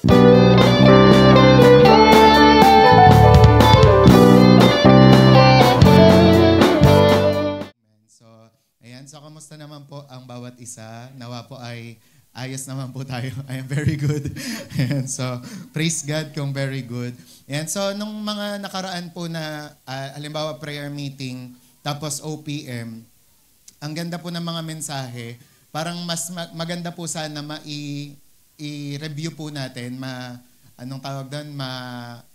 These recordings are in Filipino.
So, ayan. So, kamusta naman po ang bawat isa? Nawa po ay ayos naman po tayo. I am very good. Ayan. So, praise God kung very good. Ayan. So, nung mga nakaraan po na, halimbawa prayer meeting, tapos OPM, ang ganda po ng mga mensahe, parang mas maganda po sana i-review po natin, anong tawag doon,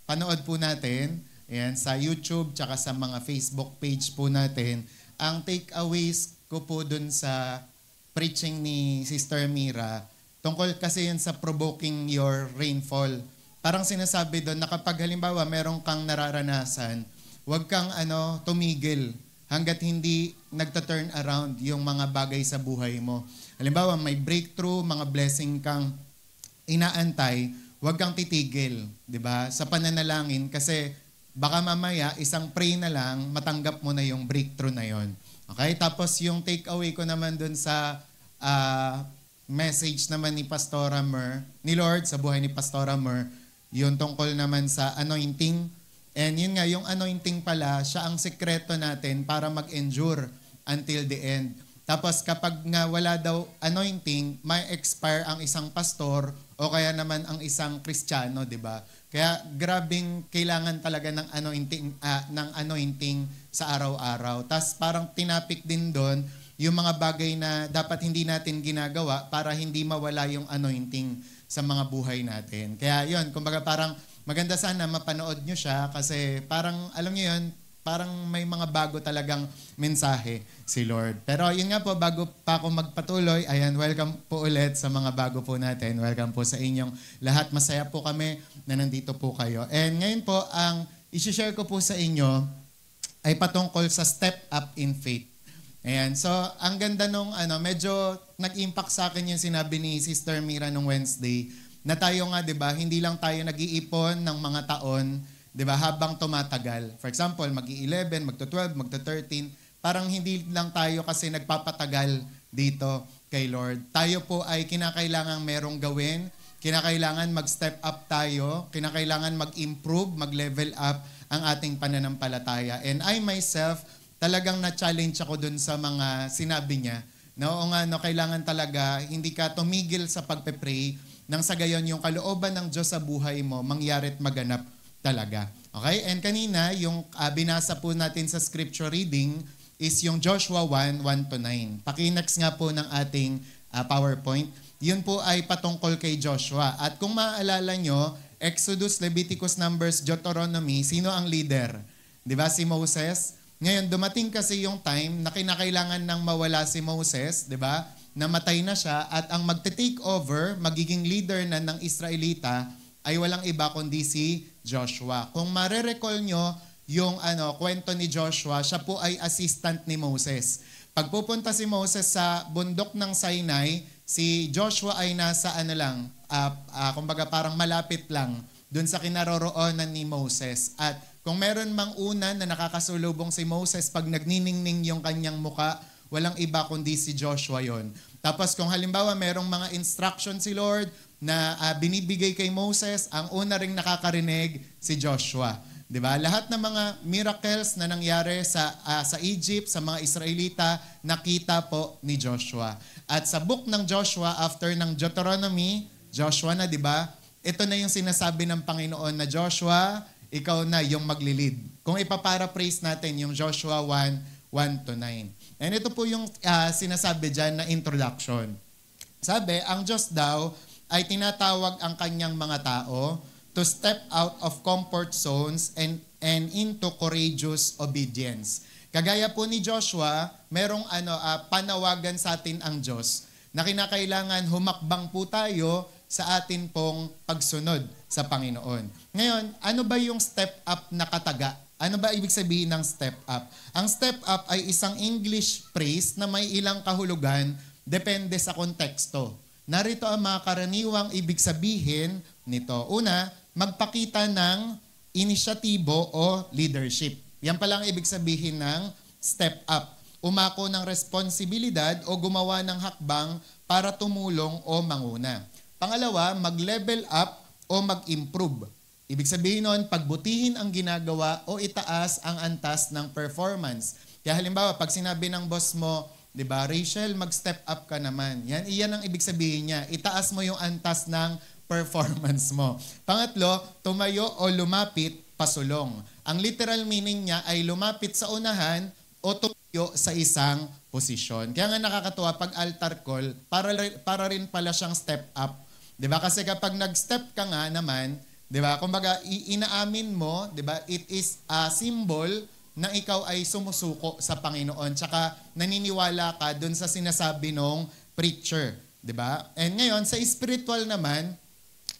panood po natin, ayan, sa YouTube, tsaka sa mga Facebook page po natin. Ang takeaways ko po dun sa preaching ni Sister Mira, tungkol kasi yun sa provoking your rainfall. Parang sinasabi doon na kapag halimbawa meron kang nararanasan, huwag kang tumigil hanggat hindi nagta-turn around yung mga bagay sa buhay mo. Halimbawa may breakthrough, mga blessing kang inaantay, huwag kang titigil, 'di ba? Sa pananalangin kasi baka mamaya isang pray na lang matanggap mo na yung breakthrough na yon. Okay? Tapos yung takeaway ko naman dun sa message naman ni Pastora Mer, ni Lord sa buhay ni Pastora Mer, yung tungkol naman sa anointing. And yun nga, yung anointing pala, siya ang sekreto natin para mag-endure until the end. Tapos kapag nga wala daw anointing, may expire ang isang pastor o kaya naman ang isang Kristiyano, di ba? Kaya grabing kailangan talaga ng anointing sa araw-araw. Tapos parang tinapik din doon yung mga bagay na dapat hindi natin ginagawa para hindi mawala yung anointing sa mga buhay natin. Kaya yun, kumbaga parang maganda sana mapanood nyo siya kasi parang, alam nyo yun, parang may mga bago talagang mensahe si Lord. Pero yun nga po, bago pa ako magpatuloy, ayan, welcome po ulit sa mga bago po natin. Welcome po sa inyong lahat. Masaya po kami na nandito po kayo. And ngayon po, ang isi-share ko po sa inyo ay patungkol sa step up in faith. Ayan, so ang ganda nung medyo nag-impact sa akin yung sinabi ni Sister Mira nung Wednesday, na tayo nga, 'di ba, hindi lang tayo nag-iipon ng mga taon, 'di ba, habang tumatagal. For example, mag-11, magto-12, magto-13, parang hindi lang tayo kasi nagpapatagal dito kay Lord. Tayo po ay kinakailangang merong gawin, kinakailangan mag-step up tayo, kinakailangan mag-improve, mag-level up ang ating pananampalataya. And I myself, talagang na-challenge ako dun sa mga sinabi niya. Oo nga, kailangan talaga hindi ka tumigil sa pagpe-pray, nang sa gayon yung kalooban ng Diyos sa buhay mo, mangyari at maganap talaga. Okay? And kanina, yung binasa po natin sa scripture reading is yung Joshua 1:1-9. Paki-next nga po ng ating PowerPoint. Yun po ay patungkol kay Joshua. At kung maaalala nyo, Exodus, Leviticus, Numbers, Deuteronomy, sino ang leader? Di ba? Si Moses. Ngayon, dumating kasi yung time na kinakailangan nang mawala si Moses, di ba? Namatay na siya at ang magte-take over, magiging leader na ng Israelita ay walang iba kundi si Joshua. Kung mare-recall nyo yung kwento ni Joshua, siya po ay assistant ni Moses. Pagpupunta si Moses sa bundok ng Sinai, si Joshua ay nasa kumbaga parang malapit lang dun sa kinaroroonan ni Moses. At kung meron mang una na nakakasulubong si Moses pag nagniningning yung kanyang muka, walang iba kundi si Joshua yon. Tapos kung halimbawa merong mga instruction si Lord na binibigay kay Moses, ang una ring nakakarinig si Joshua. 'Di ba? Lahat ng mga miracles na nangyari sa Egypt, sa mga Israelita, nakita po ni Joshua. At sa book ng Joshua, after ng Deuteronomy, Joshua na, 'di ba? Ito na yung sinasabi ng Panginoon na Joshua, ikaw na yung maglilid. Kung ipaparaphrase natin yung Joshua 1:1-9. And ito po yung sinasabi dyan na introduction. Sabi, ang Diyos daw ay tinatawag ang kanyang mga tao to step out of comfort zones and into courageous obedience. Kagaya po ni Joshua, merong panawagan sa atin ang Diyos na kinakailangan humakbang po tayo sa atin pong pagsunod sa Panginoon. Ngayon, ano ba yung step up na kataga? Ano ba ibig sabihin ng step up? Ang step up ay isang English phrase na may ilang kahulugan depende sa konteksto. Narito ang mga karaniwang ibig sabihin nito. Una, magpakita ng inisyatibo o leadership. Yan pala ang ibig sabihin ng step up. Umako ng responsibilidad o gumawa ng hakbang para tumulong o manguna. Pangalawa, mag-level up o mag-improve. Ibig sabihin nun, pagbutihin ang ginagawa o itaas ang antas ng performance. Kaya halimbawa, pag sinabi ng boss mo, di ba, Rachel, mag-step up ka naman. Iyan ang ibig sabihin niya. Itaas mo yung antas ng performance mo. Pangatlo, tumayo o lumapit, pasulong. Ang literal meaning niya ay lumapit sa unahan o tumayo sa isang posisyon. Kaya nga nakakatuwa, pag altar call, para rin pala siyang step up. Di ba? Kasi kapag nag-step ka nga naman, di ba? Kumbaga, inaamin mo, di ba? It is a symbol na ikaw ay sumusuko sa Panginoon. Tsaka naniniwala ka dun sa sinasabi ng preacher. Di ba? And ngayon, sa spiritual naman,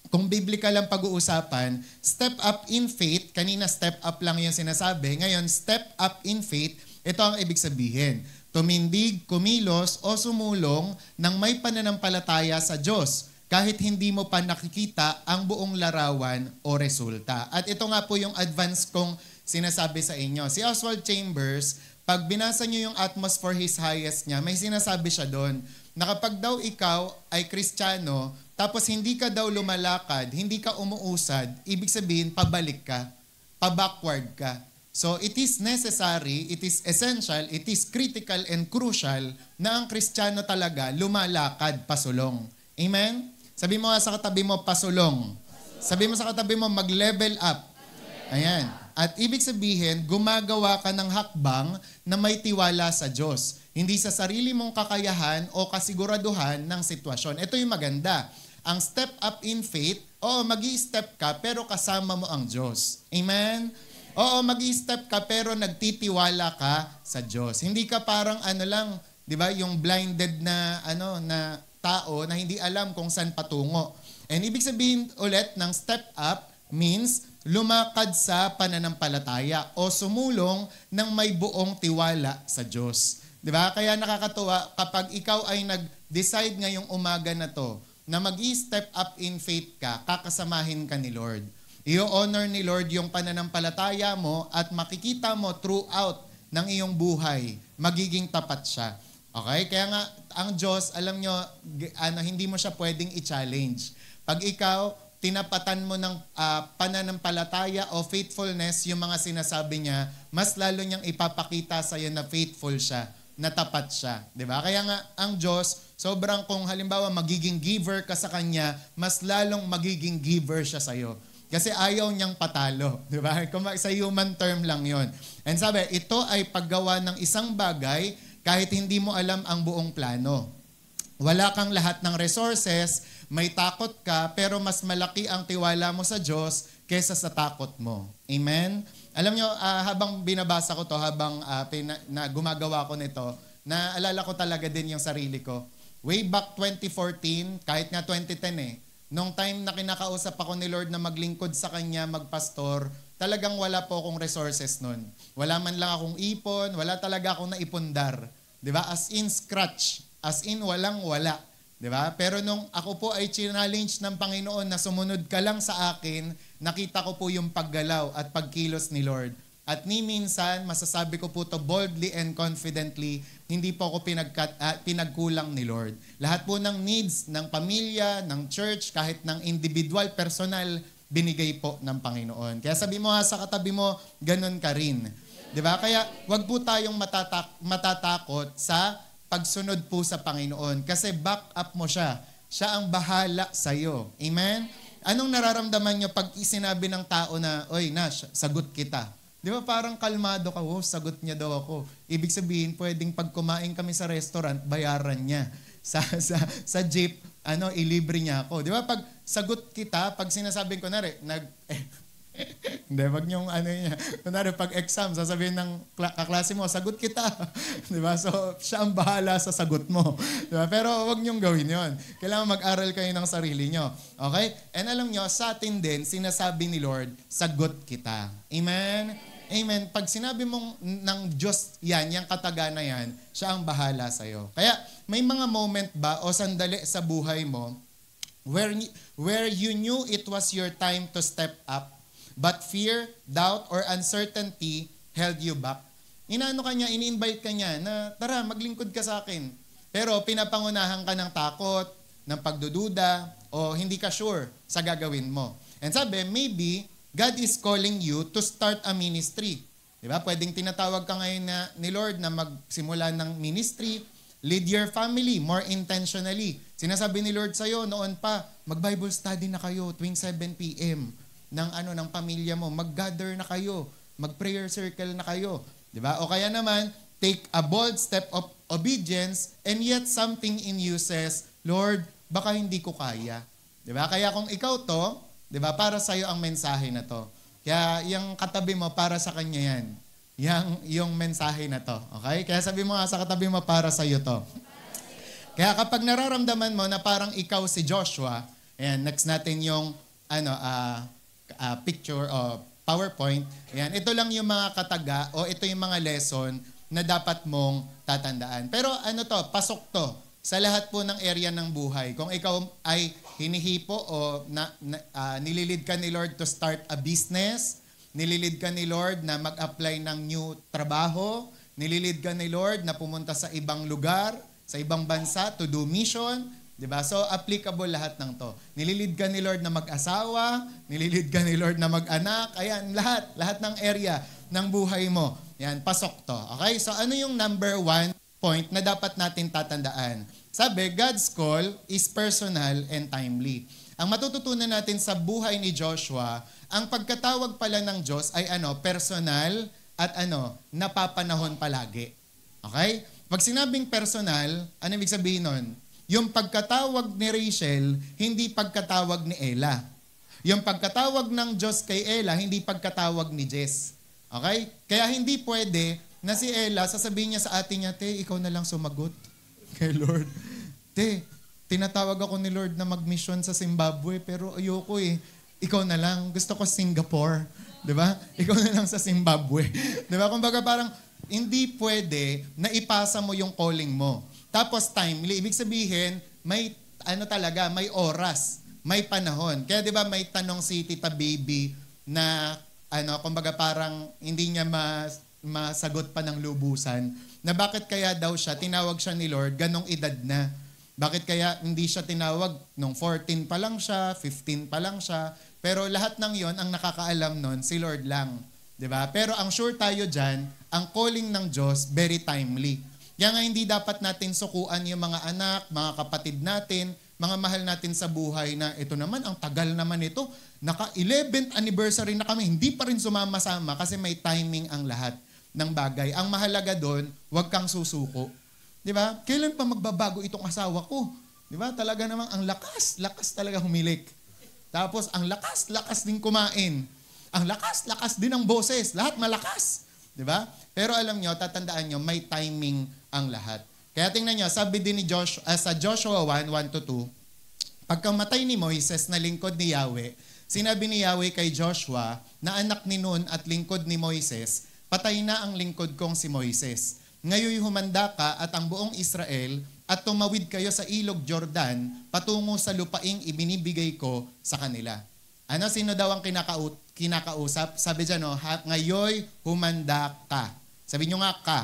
kung biblical ang pag-uusapan, step up in faith, kanina step up lang yung sinasabi, ngayon step up in faith, ito ang ibig sabihin. Tumindig, kumilos o sumulong ng may pananampalataya sa Diyos kahit hindi mo pa nakikita ang buong larawan o resulta. At ito nga po yung advance kong sinasabi sa inyo. Si Oswald Chambers, pag binasa nyo yung Atmos for His Highest niya, may sinasabi siya doon na kapag daw ikaw ay Kristiyano, tapos hindi ka daw lumalakad, hindi ka umuusad, ibig sabihin pabalik ka, pa-backward ka. So it is necessary, it is essential, it is critical and crucial na ang Kristiyano talaga lumalakad pasulong. Amen? Sabi mo nga sa katabi mo, pasulong. Sabi mo sa katabi mo, mag-level up. Ayan. At ibig sabihin, gumagawa ka ng hakbang na may tiwala sa Diyos. Hindi sa sarili mong kakayahan o kasiguraduhan ng sitwasyon. Ito yung maganda. Ang step up in faith, magi-step ka pero kasama mo ang Diyos. Amen? Magi-step ka pero nagtitiwala ka sa Diyos. Hindi ka parang lang, 'di ba, yung blinded na na tao na hindi alam kung saan patungo. And ibig sabihin ulit ng step up means lumakad sa pananampalataya o sumulong ng may buong tiwala sa Diyos. 'Di ba? Kaya nakakatuwa kapag ikaw ay nag-decide ngayong umaga na 'to na mag-i-step up in faith ka, kakasamahin ka ni Lord. I-honor ni Lord yung pananampalataya mo at makikita mo throughout ng iyong buhay, magiging tapat siya. Okay? Kaya nga, ang Diyos, alam nyo, hindi mo siya pwedeng i-challenge. Pag ikaw, tinapatan mo ng pananampalataya o faithfulness yung mga sinasabi niya, mas lalo niyang ipapakita sa iyo na faithful siya, na tapat siya. Diba? Kaya nga, ang Diyos, sobrang kung halimbawa magiging giver ka sa Kanya, mas lalong magiging giver siya sa iyo. Kasi ayaw niyang patalo. Di ba? Sa human term lang yon. And sabi, ito ay paggawa ng isang bagay kahit hindi mo alam ang buong plano. Wala kang lahat ng resources, may takot ka, pero mas malaki ang tiwala mo sa Diyos kaysa sa takot mo. Amen? Alam niyo, habang binabasa ko to, habang gumagawa ko nito, naalala ko talaga din yung sarili ko. Way back 2014, kahit nga 2010 nung time na kinakausap ako ni Lord na maglingkod sa Kanya, magpastor, talagang wala po akong resources nun. Wala man lang akong ipon, wala talaga akong naipundar. Diba? As in scratch. As in walang-wala. Diba? Pero nung ako po ay challenge ng Panginoon na sumunod ka lang sa akin, nakita ko po yung paggalaw at pagkilos ni Lord. At ni minsan, masasabi ko po to boldly and confidently, hindi po ako pinagkulang ni Lord. Lahat po ng needs ng pamilya, ng church, kahit ng individual, personal, binigay po ng Panginoon. Kaya sabi mo sa katabi mo, ganun ka rin. Diba? Kaya wag po tayong matatakot sa pagsunod po sa Panginoon. Kasi back up mo siya. Siya ang bahala sa'yo. Amen? Anong nararamdaman nyo pag sinabi ng tao na, oy, sagot kita? Di ba parang kalmado ka, sagot niya daw ako. Ibig sabihin, pwedeng pag kumain kami sa restaurant, bayaran niya. Sa jeep, ilibre niya ako. Di ba pag sagot kita, pag sinasabing ko hindi, wag niyong kunwari pag exam, sasabihin ng kaklase mo, sagot kita. Di ba? So, siya ang bahala sa sagot mo. Di ba? Pero wag niyong gawin yon. Kailangan mag-aral kayo ng sarili niyo. Okay? And alam niyo, sa atin din, sinasabi ni Lord, sagot kita. Amen? Amen. Pag sinabi mong ng Diyos yan, yung kataga na yan, siya ang bahala sa'yo. Kaya, may mga moment ba o sandali sa buhay mo where you knew it was your time to step up, but fear, doubt, or uncertainty held you back? Ini-invite ka niya na, tara, maglingkod ka sa akin. Pero pinapangunahan ka ng takot, ng pagdududa, o hindi ka sure sa gagawin mo. And sabi, maybe God is calling you to start a ministry. Diba? Pwedeng tinatawag ka ngayon ni Lord na magsimula ng ministry, lead your family more intentionally. Sinasabi ni Lord sa'yo noon pa, mag-Bible study na kayo tuwing 7 p.m. ng pamilya mo. Mag-gather na kayo. Mag-prayer circle na kayo. Diba? O kaya naman, take a bold step of obedience and yet something in you says, Lord, baka hindi ko kaya. Diba? Kaya kung ikaw to, diba, para sa'yo ang mensahe na to. Kaya yung katabi mo, para sa kanya yan. Yung mensahe na to. Okay? Kaya sabi mo nga sa katabi mo, para sa'yo to. Kaya kapag nararamdaman mo na parang ikaw si Joshua, ayan, next natin yung picture o PowerPoint. Ayan, ito lang yung mga kataga o ito yung mga lesson na dapat mong tatandaan. Pero pasok to sa lahat po ng area ng buhay. Kung ikaw ay hinihipo o nililid ka ni Lord to start a business, nililid ka ni Lord na mag-apply ng new trabaho, nililid ka ni Lord na pumunta sa ibang lugar, sa ibang bansa to do mission, diba? So, applicable lahat ng to. Nililid ka ni Lord na mag-asawa, nililid ka ni Lord na mag-anak, ayan, lahat ng area ng buhay mo. Yan, pasok to. Okay? So, ano yung number 1 point na dapat natin tatandaan? Sabi, God's call is personal and timely. Ang matututunan natin sa buhay ni Joshua, ang pagkatawag pala ng Diyos ay personal at napapanahon palagi. Okay? Pag sinabing personal, ano ibig sabihin nun? Yung pagkatawag ni Rachel, hindi pagkatawag ni Ella. Yung pagkatawag ng Diyos kay Ella, hindi pagkatawag ni Jess. Okay? Kaya hindi pwede na si Ella, sasabihin niya sa atin niya, te, ikaw na lang sumagot kay Lord. Te, tinatawag ako ni Lord na mag-mission sa Zimbabwe, pero ayoko eh. Ikaw na lang. Gusto ko Singapore. Diba? Ikaw na lang sa Zimbabwe. Diba? Kumbaga parang, hindi pwede na ipasa mo yung calling mo. Tapos timely, ibig sabihin, may may oras, may panahon. Kaya 'di ba may tanong si Tita Baby na kumbaga parang hindi niya masagot pa ng lubusan na bakit kaya daw siya tinawag siya ni Lord ganong edad na. Bakit kaya hindi siya tinawag nung 14 pa lang siya, 15 pa lang siya, pero lahat ng 'yon ang nakakaalam nun si Lord lang. 'Di ba? Pero ang sure tayo diyan, ang calling ng Diyos very timely. Kaya nga hindi dapat natin sukuan yung mga anak, mga kapatid natin, mga mahal natin sa buhay na ito naman, ang tagal naman ito. Naka-11th anniversary na kami, hindi pa rin sumama-sama kasi may timing ang lahat ng bagay. Ang mahalaga doon, huwag kang susuko. Di ba? Kailan pa magbabago itong asawa ko? Di ba? Talaga namang ang lakas talaga humilik. Tapos ang lakas din kumain. Ang lakas din ang boses. Lahat malakas. Di ba? Pero alam nyo, tatandaan nyo, may timing ang lahat. Kaya tingnan nyo, sabi din ni Joshua, sa Joshua 1:1-2, pagkamatay ni Moises na lingkod ni Yahweh, sinabi ni Yahweh kay Joshua na anak ni Nun at lingkod ni Moises, patay na ang lingkod kong si Moises. Ngayoy humanda ka at ang buong Israel at tumawid kayo sa ilog Jordan patungo sa lupaing ibinibigay ko sa kanila. Sino daw ang kinakausap? Sabi dyan, ngayoy humanda ka. Sabi nyo nga ka.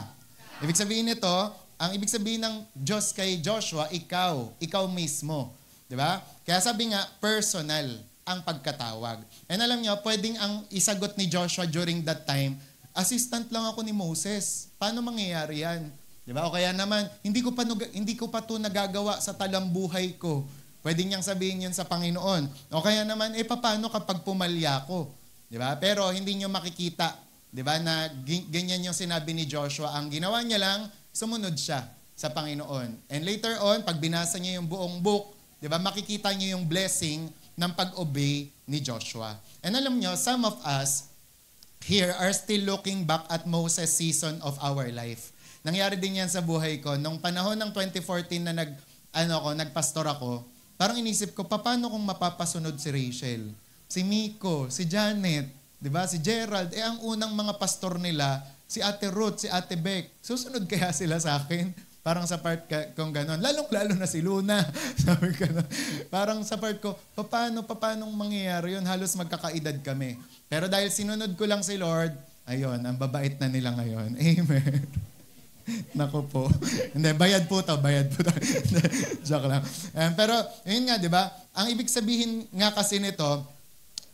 Ibig sabihin nito, ang ibig sabihin ng Diyos kay Joshua, ikaw mismo. Diba? Kaya sabi nga, personal ang pagkatawag. And alam nyo, pwedeng ang isagot ni Joshua during that time, assistant lang ako ni Moses. Paano mangyayari yan? Diba? O kaya naman, hindi ko pa ito nagagawa sa talambuhay ko. Pwede niyang sabihin yun sa Panginoon. O kaya naman, paano kapag pumalya ko? Diba? Pero hindi niyo makikita, diba, na ganyan yung sinabi ni Joshua. Ang ginawa niya lang, sumunod siya sa Panginoon. And later on, pag binasa niya yung buong book, diba, makikita niyo yung blessing ng pag-obey ni Joshua. And alam niyo, some of us here are still looking back at Moses' season of our life. Nangyari din yan sa buhay ko. Nung panahon ng 2014 na nagpastor ako, parang inisip ko, paano kung mapapasunod si Rachel, si Miko, si Janet, di ba? Si Gerald, ang unang mga pastor nila, si Ate Ruth, si Ate Beck, susunod kaya sila sa akin? Parang sa part kung gano'n. Lalong-lalo na si Luna. Sabi ko na, parang sa part ko, paano mangyayari yun? Halos magkakaedad kami. Pero dahil sinunod ko lang si Lord, ayun, ang babait na nila ngayon. Amen. Nako po. Hindi, bayad po to. Joke lang. Pero, yun nga, di ba? Ang ibig sabihin nga kasi nito,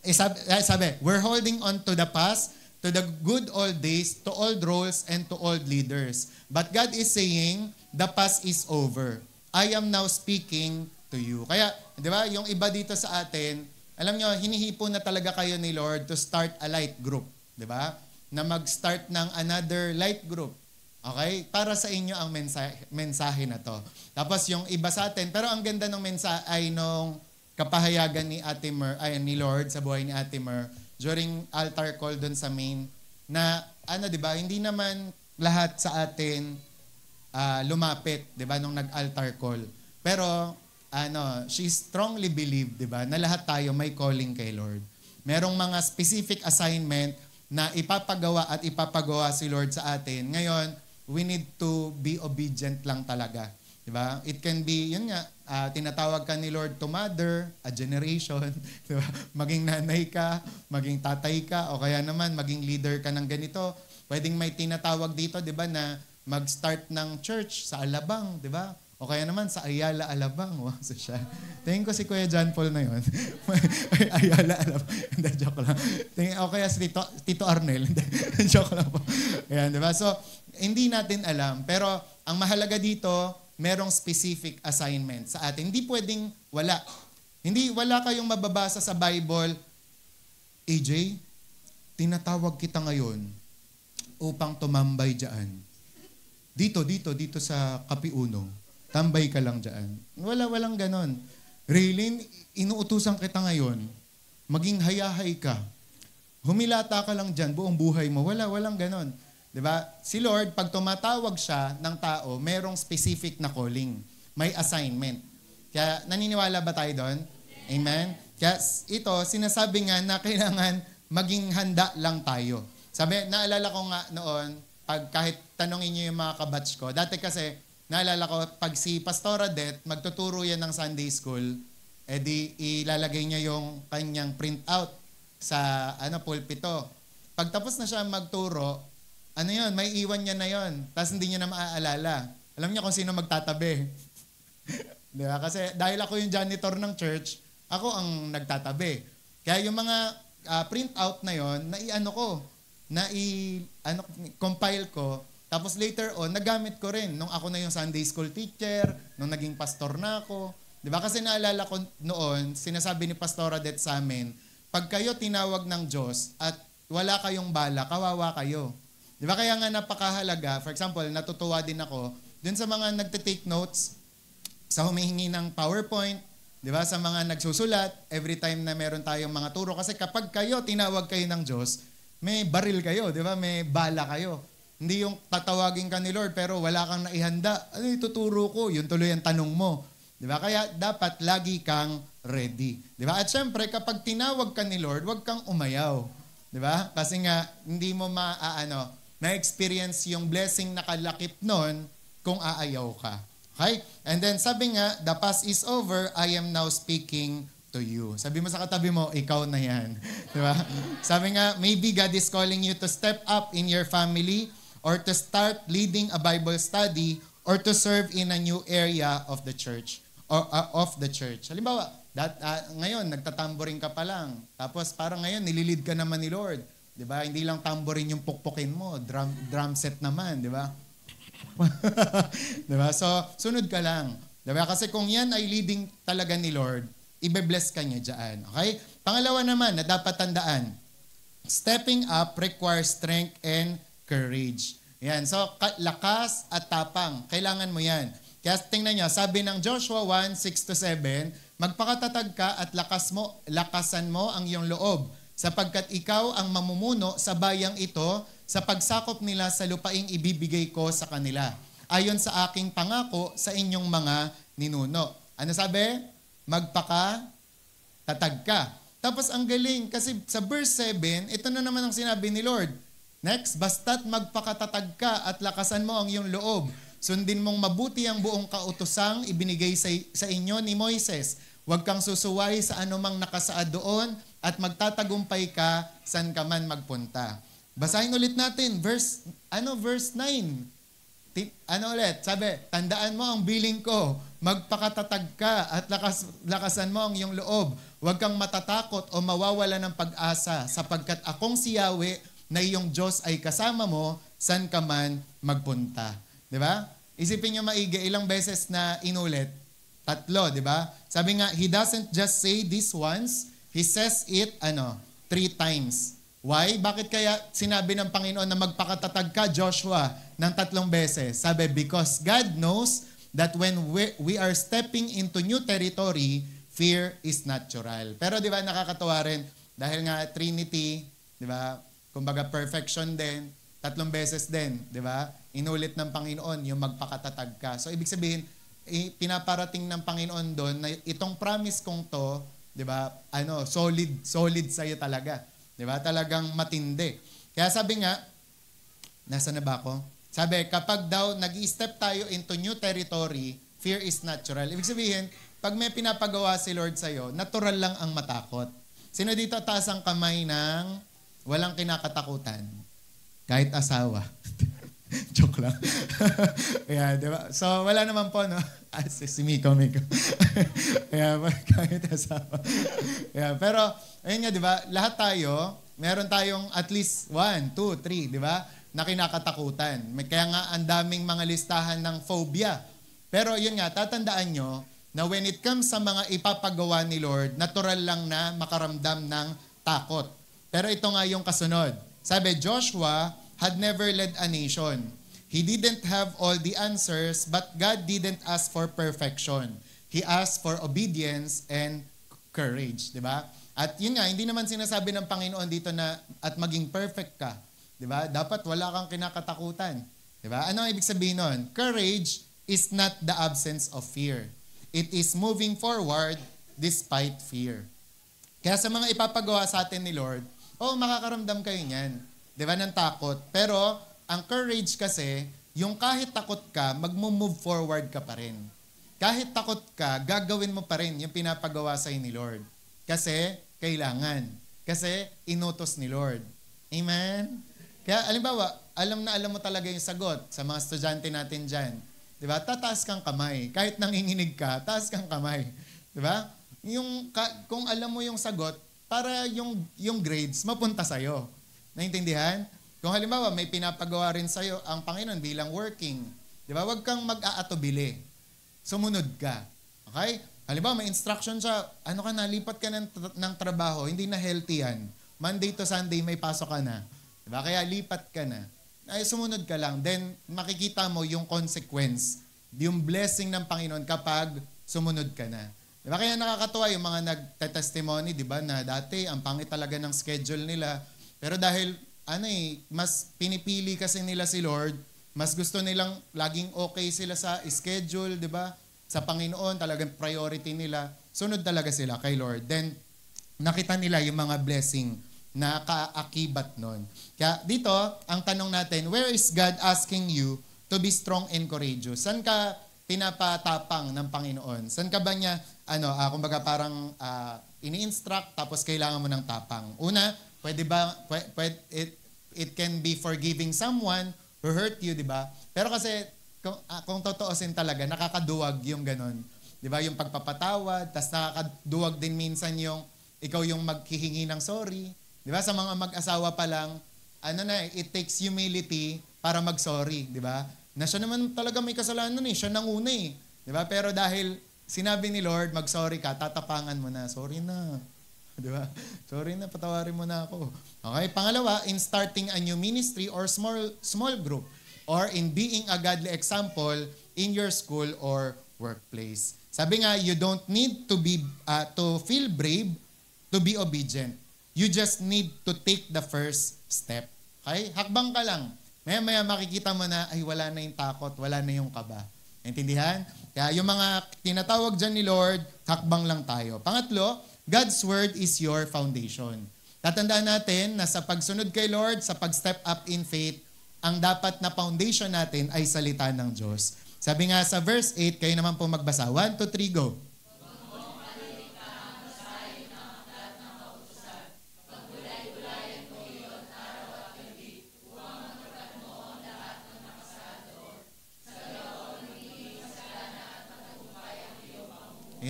sabi, we're holding on to the past, to the good old days, to old roles, and to old leaders. But God is saying, the past is over. I am now speaking to you. Kaya, di ba, yung iba dito sa atin, alam nyo, hinihipo na talaga kayo ni Lord to start a light group. Di ba? Na mag-start ng another light group. Okay? Para sa inyo ang mensahe na to. Tapos yung iba sa atin, pero ang ganda ng mensahe ay nung kapahayagan ni Ate Mer, ni Lord sa buhay ni Ate Mer during altar call doon sa main na di ba, hindi naman lahat sa atin lumapit, 'di ba, nung nag-altar call. Pero she strongly believed, 'di ba, na lahat tayo may calling kay Lord. Merong mga specific assignment na ipapagawa si Lord sa atin. Ngayon, we need to be obedient lang talaga. 'Di ba? It can be, yun nga, tinatawag ka ni Lord to mother a generation, 'di ba? Maging nanay ka, maging tatay ka, o kaya naman maging leader ka ng ganito. Pwedeng may tinatawag dito, 'di ba, na mag-start ng church sa Alabang, 'di ba? O kaya naman sa Ayala, Alabang. Wow, so siya. Tingin ko si Kuya John Paul na yun. Ayala, Alabang. Hindi, joke lang. O kaya si Tito Arnel. Joke lang po. Ayan, di ba? So, hindi natin alam. Pero, ang mahalaga dito, merong specific assignment sa atin. Hindi pwedeng wala. Wala kayong mababasa sa Bible, AJ, tinatawag kita ngayon upang tumambay dyan. Dito sa Kapiunong. Tambay ka lang dyan. Walang ganon. Raylin, inuutusan kita ngayon, maging hayahay ka. Humilata ka lang dyan, buong buhay mo. Walang ganon. Diba? Si Lord, pag tumatawag siya ng tao, merong specific na calling. May assignment. Kaya naniniwala ba tayo doon? Amen? Kaya ito, sinasabi nga na kailangan maging handa lang tayo. Sabi, naalala ko nga noon, kahit tanongin niyo yung mga kabatch ko, dati kasi, naalala ko, pag si Pastora Det, magtuturo yan ng Sunday School, edi ilalagay niya yung kanyang printout sa pulpito. Pag tapos na siya magturo, may iwan niya na yon. Tapos hindi niya na maaalala. Alam niya kung sino magtatabi. Diba? Kasi dahil ako yung janitor ng church, ako ang nagtatabi. Kaya yung mga printout na yon, compile ko. Tapos later on, nagamit ko rin nung ako na yung Sunday School teacher, nung naging pastor na ako. Diba? Kasi naalala ko noon, sinasabi ni Pastora Det sa amin, pag kayo tinawag ng Diyos at wala kayong bala, kawawa kayo. Diba? Kaya nga napakahalaga, for example, natutuwa din ako, dun sa mga nagtitake notes, sa humihingi ng PowerPoint, diba? Sa mga nagsusulat, every time na meron tayong mga turo. Kasi kapag kayo, tinawag kayo ng Diyos, may baril kayo, diba? May bala kayo. Hindi yung tatawagin ka ni Lord pero wala kang naihanda. Ano ituturo ko? Yun tuloy ang tanong mo. Di ba? Kaya dapat lagi kang ready. Di ba? At syempre, kapag tinawag ka ni Lord, huwag kang umayaw. Di ba? Kasi nga, hindi mo na-experience yung blessing na kalakip nun kung aayaw ka. Okay? And then sabi nga, the past is over, I am now speaking to you. Sabi mo sa katabi mo, ikaw na yan. Di ba? Sabi nga, maybe God is calling you to step up in your family, or to start leading a Bible study, or to serve in a new area of the church, or of the church. Halimbawa, ngayon, nagtatamborin ka pa lang. Tapos parang ngayon, nililid ka naman ni Lord. Di ba? Hindi lang tamborin yung pukpukin mo, drum set naman, di ba? Di ba? So, sunod ka lang. Di ba? Kasi kung yan ay leading talaga ni Lord, ibe-bless ka niya dyan. Okay? Pangalawa naman, na dapat tandaan, stepping up requires strength and courage. Yan. So, lakas at tapang. Kailangan mo yan. Kaya tingnan nyo, sabi ng Joshua 1:6-7, magpakatatag ka at lakasan mo ang iyong loob, sapagkat ikaw ang mamumuno sa bayang ito sa pagsakop nila sa lupaing ibibigay ko sa kanila, ayon sa aking pangako sa inyong mga ninuno. Ano sabi? Magpakatatag ka. Tapos ang galing, kasi sa verse 7, ito na naman ang sinabi ni Lord. Next, basta't magpakatatag ka at lakasan mo ang iyong loob. Sundin mong mabuti ang buong kautosang ibinigay sa inyo ni Moises. Huwag kang susuway sa anumang nakasaad doon at magtatagumpay ka saan ka man magpunta. Basahin ulit natin, verse 9. Sabi, tandaan mo ang bilin ko, magpakatatag ka at lakasan mo ang iyong loob. huwag kang matatakot o mawawala ng pag-asa sapagkat akong si Yahweh na iyong Diyos ay kasama mo san ka man magpunta. Di ba? Isipin nyo maigi, ilang beses na inulit? 3, di ba? Sabi nga, He doesn't just say this once, He says it, 3 times. Why? Bakit kaya sinabi ng Panginoon na magpakatatag ka, Joshua, ng 3 beses? Sabi, because God knows that when we are stepping into new territory, fear is natural. Pero di ba nakakatawa rin, dahil nga Trinity, di ba, kumbaga perfection din, 3 beses din, di ba? Inulit ng Panginoon yung magpakatatag ka. So ibig sabihin, pinaparating ng Panginoon doon na itong promise kong to, di ba, solid sa'yo talaga. Di ba? Talagang matindi. Kaya sabi nga, nasa na ba ako? Sabi, kapag daw nag-i-step tayo into new territory, fear is natural. Ibig sabihin, pag may pinapagawa si Lord sa'yo, natural lang ang matakot. Sino dito taas ang kamay ng walang kinakatakutan? Kahit asawa. Joke lang. Yeah, diba? So, wala naman po, no? Si Miko. Yeah, kahit asawa. Yeah, pero, ayun nga, diba? Lahat tayo, meron tayong at least 1, 2, 3, diba? Na kinakatakutan. Kaya nga, ang daming mga listahan ng phobia. Pero, yun nga, tatandaan nyo, na when it comes sa mga ipapagawa ni Lord, natural lang na makaramdam ng takot. Pero ito nga yung kasunod. Sabi, Joshua had never led a nation. He didn't have all the answers, but God didn't ask for perfection. He asked for obedience and courage. Diba? At yun nga, hindi naman sinasabi ng Panginoon dito na at maging perfect ka. Diba? Dapat wala kang kinakatakutan. Diba? Ano ang ibig sabihin nun? Courage is not the absence of fear. It is moving forward despite fear. Kaya sa mga ipapagawa sa atin ni Lord, makakaramdam kayo niyan. Di ba, ng takot. Pero, ang courage kasi, yung kahit takot ka, mag-move forward ka pa rin. Kahit takot ka, gagawin mo pa rin yung pinapagawa sa'yo ni Lord. Kasi, kailangan. Kasi, inutos ni Lord. Amen? Kaya, alimbawa, alam mo talaga yung sagot sa mga estudyante natin dyan. Di ba? Tataas kang kamay. Kahit nanginginig ka, taas kang kamay. Di ba? Kung alam mo yung sagot, para yung grades mapunta sa'yo. Naintindihan? Kung halimbawa, may pinapagawa rin sa'yo ang Panginoon bilang working. Di ba? Huwag kang mag-aatubili. Sumunod ka. Okay? Halimbawa, may instruction siya, lipat ka ng trabaho, hindi na healthy yan. Monday to Sunday, may pasok ka na. Di ba? Kaya lipat ka na. Ay, sumunod ka lang. Then, makikita mo yung consequence, yung blessing ng Panginoon kapag sumunod ka na. Diba? Kaya nakakatuwa yung mga nagte-testimony, diba, na dati ang pangit talaga ng schedule nila. Pero dahil, mas pinipili kasi nila si Lord, mas gusto nilang laging okay sila sa schedule, diba? Sa Panginoon, talagang priority nila. Sunod talaga sila kay Lord. Then, nakita nila yung mga blessing na kaakibat nun. Kaya dito, ang tanong natin, where is God asking you to be strong and courageous? Saan ka pinapatapang ng Panginoon? Saan ka ba niya, kumbaga parang ini-instruct tapos kailangan mo ng tapang? Una, it can be forgiving someone who hurt you, di ba? Pero kasi, kung totoosin talaga, nakakaduwag yung ganun. Di ba? Yung pagpapatawad, tas nakakaduwag din minsan yung ikaw yung maghihingi ng sorry. Di ba? Sa mga mag-asawa pa lang, it takes humility para mag-sorry, di ba? Na siya naman talaga may kasalanan siya nanguna di ba? Pero dahil sinabi ni Lord, mag-sorry ka, tatapangan mo na, sorry na. Di ba? Sorry na, patawarin mo na ako. Okay, pangalawa, in starting a new ministry or small group, or in being a godly example in your school or workplace. Sabi nga, you don't need to feel brave to be obedient. You just need to take the first step. Okay? Hakbang ka lang. Maya-maya makikita mo na, wala na yung takot, wala na yung kaba. Intindihan? Kaya yung mga tinatawag dyan ni Lord, hakbang lang tayo. Pangatlo, God's Word is your foundation. Tatandaan natin na sa pagsunod kay Lord, sa pag-step up in faith, ang dapat na foundation natin ay salita ng Diyos. Sabi nga sa verse 8, kayo naman po magbasa. 1, 2, 3, go.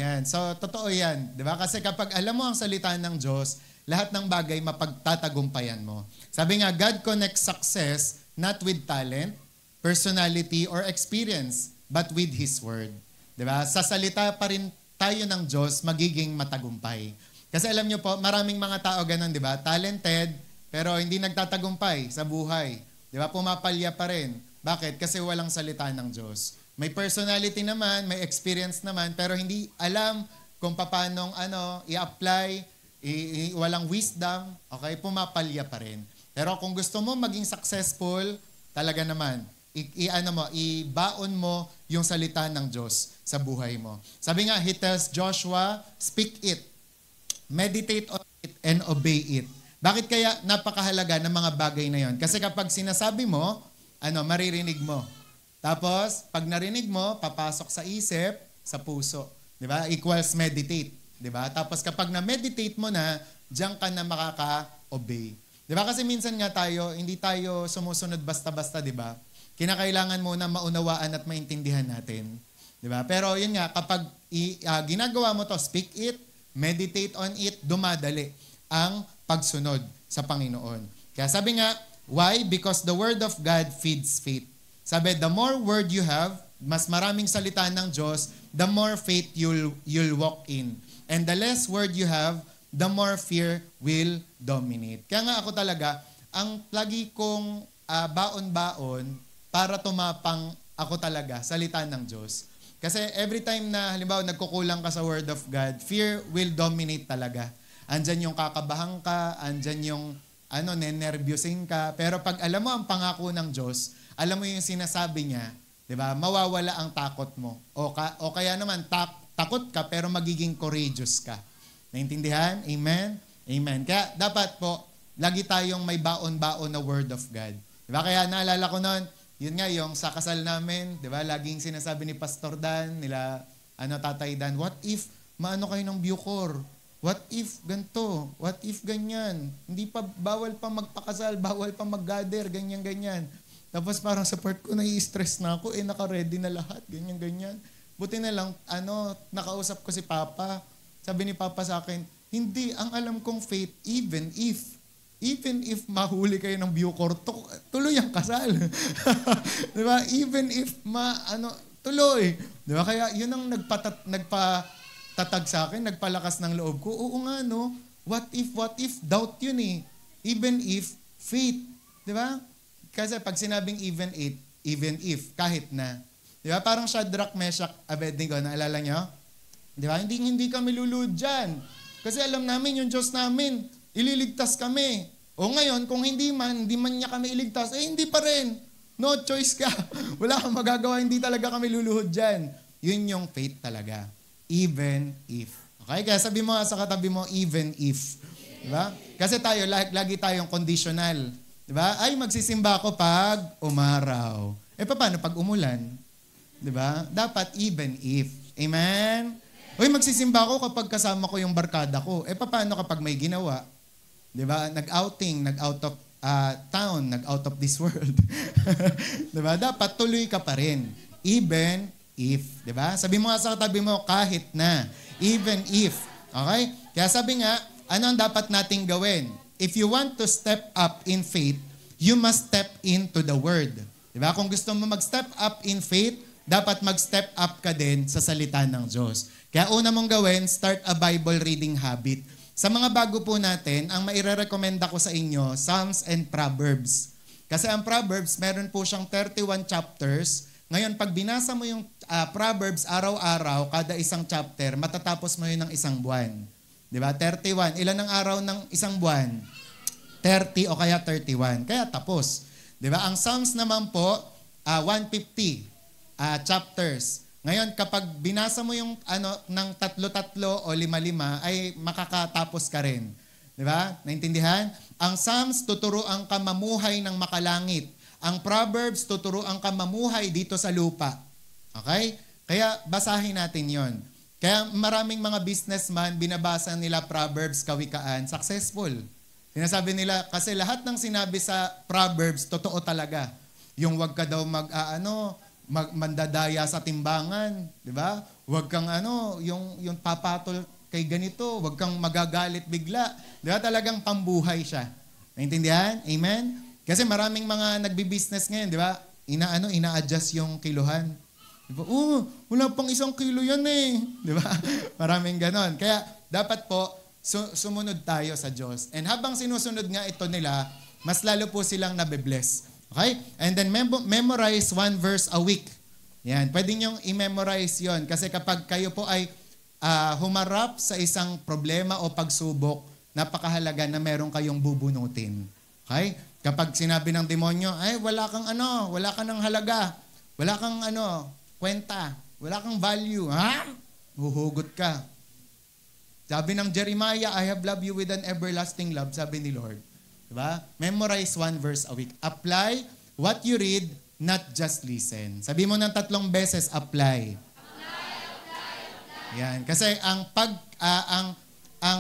Yan. So, totoo yan. Di ba? Kasi kapag alam mo ang salita ng Diyos, lahat ng bagay mapagtatagumpayan mo. Sabi nga, God connects success not with talent, personality, or experience, but with His Word. Di ba? Sa salita pa rin tayo ng Diyos magiging matagumpay. Kasi alam nyo po, maraming mga tao ganun, di ba? Talented, pero hindi nagtatagumpay sa buhay. Di ba? Pumapalya pa rin. Bakit? Kasi walang salita ng Diyos. May personality naman, may experience naman, pero hindi alam kung paano i-apply, walang wisdom, okay? Pumapalya pa rin. Pero kung gusto mo maging successful, talaga naman, ibaon mo yung salita ng Diyos sa buhay mo. Sabi nga, He tells Joshua, speak it, meditate on it, and obey it. Bakit kaya napakahalaga ng mga bagay na yon? Kasi kapag sinasabi mo, maririnig mo. Tapos, pag narinig mo, papasok sa isip, sa puso. Di ba? Equals meditate. Di ba? Tapos kapag na-meditate mo na, diyan ka na makaka-obey. Di ba? Kasi minsan nga tayo, hindi tayo sumusunod basta-basta, di ba? Kinakailangan muna maunawaan at maintindihan natin. Di ba? Pero yun nga, kapag ginagawa mo to, speak it, meditate on it, dumadali ang pagsunod sa Panginoon. Kaya sabi nga, why? Because the Word of God feeds faith. Sabi, the more word you have, mas maraming salita ng Diyos, the more faith you'll walk in. And the less word you have, the more fear will dominate. Kaya nga ako talaga, ang lagi kong baon-baon para tumapang ako talaga, salita ng Diyos. Kasi every time na, halimbawa, nagkukulang ka sa Word of God, fear will dominate talaga. Andyan yung kakabahan ka, andyan yung nenervyusin ka. Pero pag alam mo ang pangako ng Diyos, alam mo yung sinasabi niya, di ba? Mawawala ang takot mo. O kaya naman, takot ka pero magiging courageous ka. Naintindihan? Amen? Amen. Kaya dapat po, lagi tayong may baon-baon na Word of God. Di ba? Kaya naalala ko noon, yun nga, yung sa kasal namin, di ba? Laging sinasabi ni Pastor Dan, nila, Tatay Dan, what if maano kayo ng Bucor? What if ganito? What if ganyan? Hindi pa, bawal pa magpakasal, bawal pa mag-gather, ganyan-ganyan. Tapos parang sa part ko, nai-stress na ako, naka-ready na lahat, ganyan-ganyan. Buti na lang, nakausap ko si Papa. Sabi ni Papa sa akin, hindi, ang alam kong faith, even if mahuli kayo ng Bucor, tuloy ang kasal. Di ba? Even if tuloy. Di ba? Kaya yun ang nagpatatag sa akin, nagpalakas ng loob ko. Oo nga, no? What if, doubt yun eh. Even if, faith. Di ba? Kasi pag sinabing even if, kahit na. Di ba? Parang Shadrach, Meshach, Abednego, naalala nyo? Di ba? Hindi kami luluhod dyan. Kasi alam namin yung Diyos namin, ililigtas kami. O ngayon, kung hindi man niya kami iligtas, hindi pa rin. No choice ka. Wala kang magagawa, hindi talaga kami luluhod dyan. Yun yung faith talaga. Even if. Okay? Kaya sabi mo sa katabi mo, even if. Di ba? Kasi tayo, lagi tayong conditional. Diba? Ay, magsisimba ako pag umaraw. Paano pag umulan? Diba? Dapat even if. Amen? Uy, magsisimba ako kapag kasama ko yung barkada ko. Paano kapag may ginawa? Diba? Nag-outing, nag-out of town, nag-out of this world. Diba? Dapat tuloy ka pa rin. Even if. Diba? Sabi mo nga sa katabi mo, kahit na. Even if. Okay? Kaya sabi nga, ano ang dapat nating gawin? If you want to step up in faith, you must step into the Word. Diba? Kung gusto mo mag-step up in faith, dapat mag-step up ka din sa salita ng Diyos. Kaya una mong gawin, start a Bible reading habit. Sa mga bago po natin, ang maire-recommenda ko sa inyo, Psalms and Proverbs. Kasi ang Proverbs, meron po siyang 31 chapters. Ngayon, pag binasa mo yung Proverbs araw-araw, kada isang chapter, matatapos mo yun ng isang buwan. Diba? 31. Ilan ang araw ng isang buwan? 30 o kaya 31. Kaya tapos. Diba? Ang Psalms naman po, 150 chapters. Ngayon, kapag binasa mo yung ng 3-3 o 5-5, ay makakatapos ka rin. Diba? Naintindihan? Ang Psalms, tuturuan ka mamuhay ng makalangit. Ang Proverbs, tuturuan ka mamuhay dito sa lupa. Okay? Kaya basahin natin yon. Kaya maraming mga businessman, binabasa nila Proverbs, Kawikaan, successful. Sinasabi nila, kasi lahat ng sinabi sa Proverbs, totoo talaga. Yung wag ka daw mandadaya sa timbangan, di ba? Huwag kang yung papatol kay ganito, huwag kang magagalit bigla. Di ba? Talagang pambuhay siya. Naintindihan? Amen? Kasi maraming mga nagbi-business ngayon, di ba? Ina-adjust yung kiluhan. Di ba? Wala pang 1 kilo yan eh. Di ba? Maraming ganon. Kaya dapat po, sumunod tayo sa Diyos. And habang sinusunod nga ito nila, mas lalo po silang nabe-bless. Okay? And then memorize 1 verse a week. Yan. Pwede niyong i-memorize yon. Kasi kapag kayo po ay humarap sa isang problema o pagsubok, napakahalaga na meron kayong bubunutin. Okay? Kapag sinabi ng demonyo, ay wala kang wala kang halaga, wala kang kwenta, wala kang value, ha? Huhugot ka. Sabi ng Jeremiah, I have loved you with an everlasting love, sabi ni Lord. Diba? Memorize 1 verse a week. Apply what you read, not just listen. Sabi mo ng 3 beses, apply. Yan. Kasi ang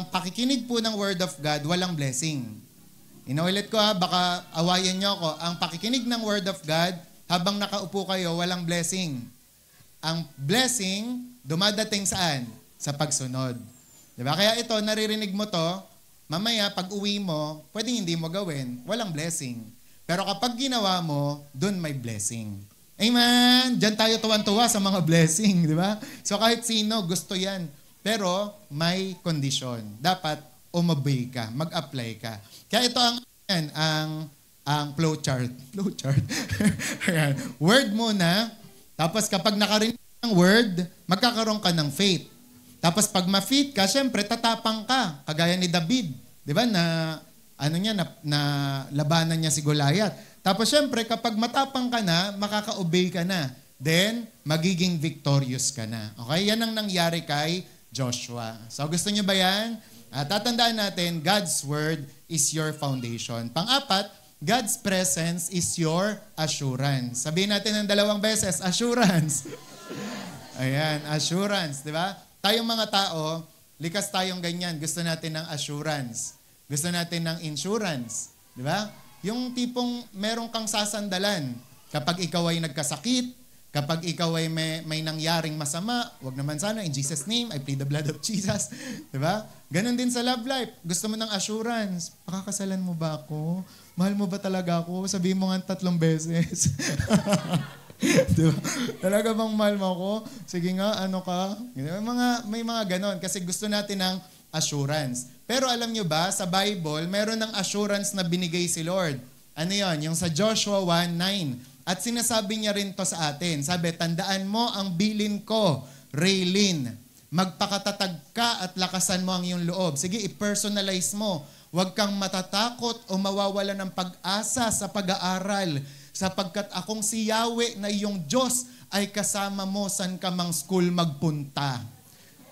pakikinig po ng Word of God, walang blessing. Inuulit ko baka awayan nyo ako. Ang pakikinig ng Word of God, habang nakaupo kayo, walang blessing. Ang blessing, dumadating saan? Sa pagsunod. Diba? Kaya ito, naririnig mo to, mamaya, pag uwi mo, pwedeng hindi mo gawin, walang blessing. Pero kapag ginawa mo, dun may blessing. Amen! Diyan tayo tuwan-tuwa sa mga blessing, di ba? So kahit sino, gusto yan. Pero may condition. Dapat umobey ka, mag-apply ka. Kaya ito ang flowchart. Flowchart. Word muna, tapos kapag nakarinig ng word, magkakaroon ka ng faith. Tapos pag ma-faith ka, syempre tatapang ka, kagaya ni David. 'Di ba na labanan niya si Goliath. Tapos syempre kapag matapang ka na, makaka-obey ka na. Then magiging victorious ka na. Okay? Yan ang nangyari kay Joshua. So gusto niyo ba yan? Tatandaan natin, God's word is your foundation. Pang-apat, God's presence is your assurance. Sabihin natin ng 2 beses, assurance. Ayan, assurance, di ba? Tayong mga tao, likas tayong ganyan. Gusto natin ng assurance. Gusto natin ng insurance. Di ba? Yung tipong meron kang sasandalan. Kapag ikaw ay nagkasakit, kapag ikaw ay may nangyaring masama, wag naman sana, in Jesus' name, I plead the blood of Jesus. Diba? Ganon din sa love life. Gusto mo ng assurance. Pakakasalan mo ba ako? Mahal mo ba talaga ako? Sabihin mo nga 3 beses. Diba? Talaga bang mahal mo ako? Sige nga, ano ka? May mga ganon. Kasi gusto natin ng assurance. Pero alam nyo ba, sa Bible, meron ng assurance na binigay si Lord. Ano yon? Yung sa Joshua 1:9. At sinasabi niya rin to sa atin. Sabi, tandaan mo ang bilin ko, Raylin. Magpakatatag ka at lakasan mo ang iyong loob. Sige, i-personalize mo. Huwag kang matatakot o mawawala ng pag-asa sa pag-aaral. Sapagkat akong si Yahweh na iyong Diyos ay kasama mo san ka mang school magpunta.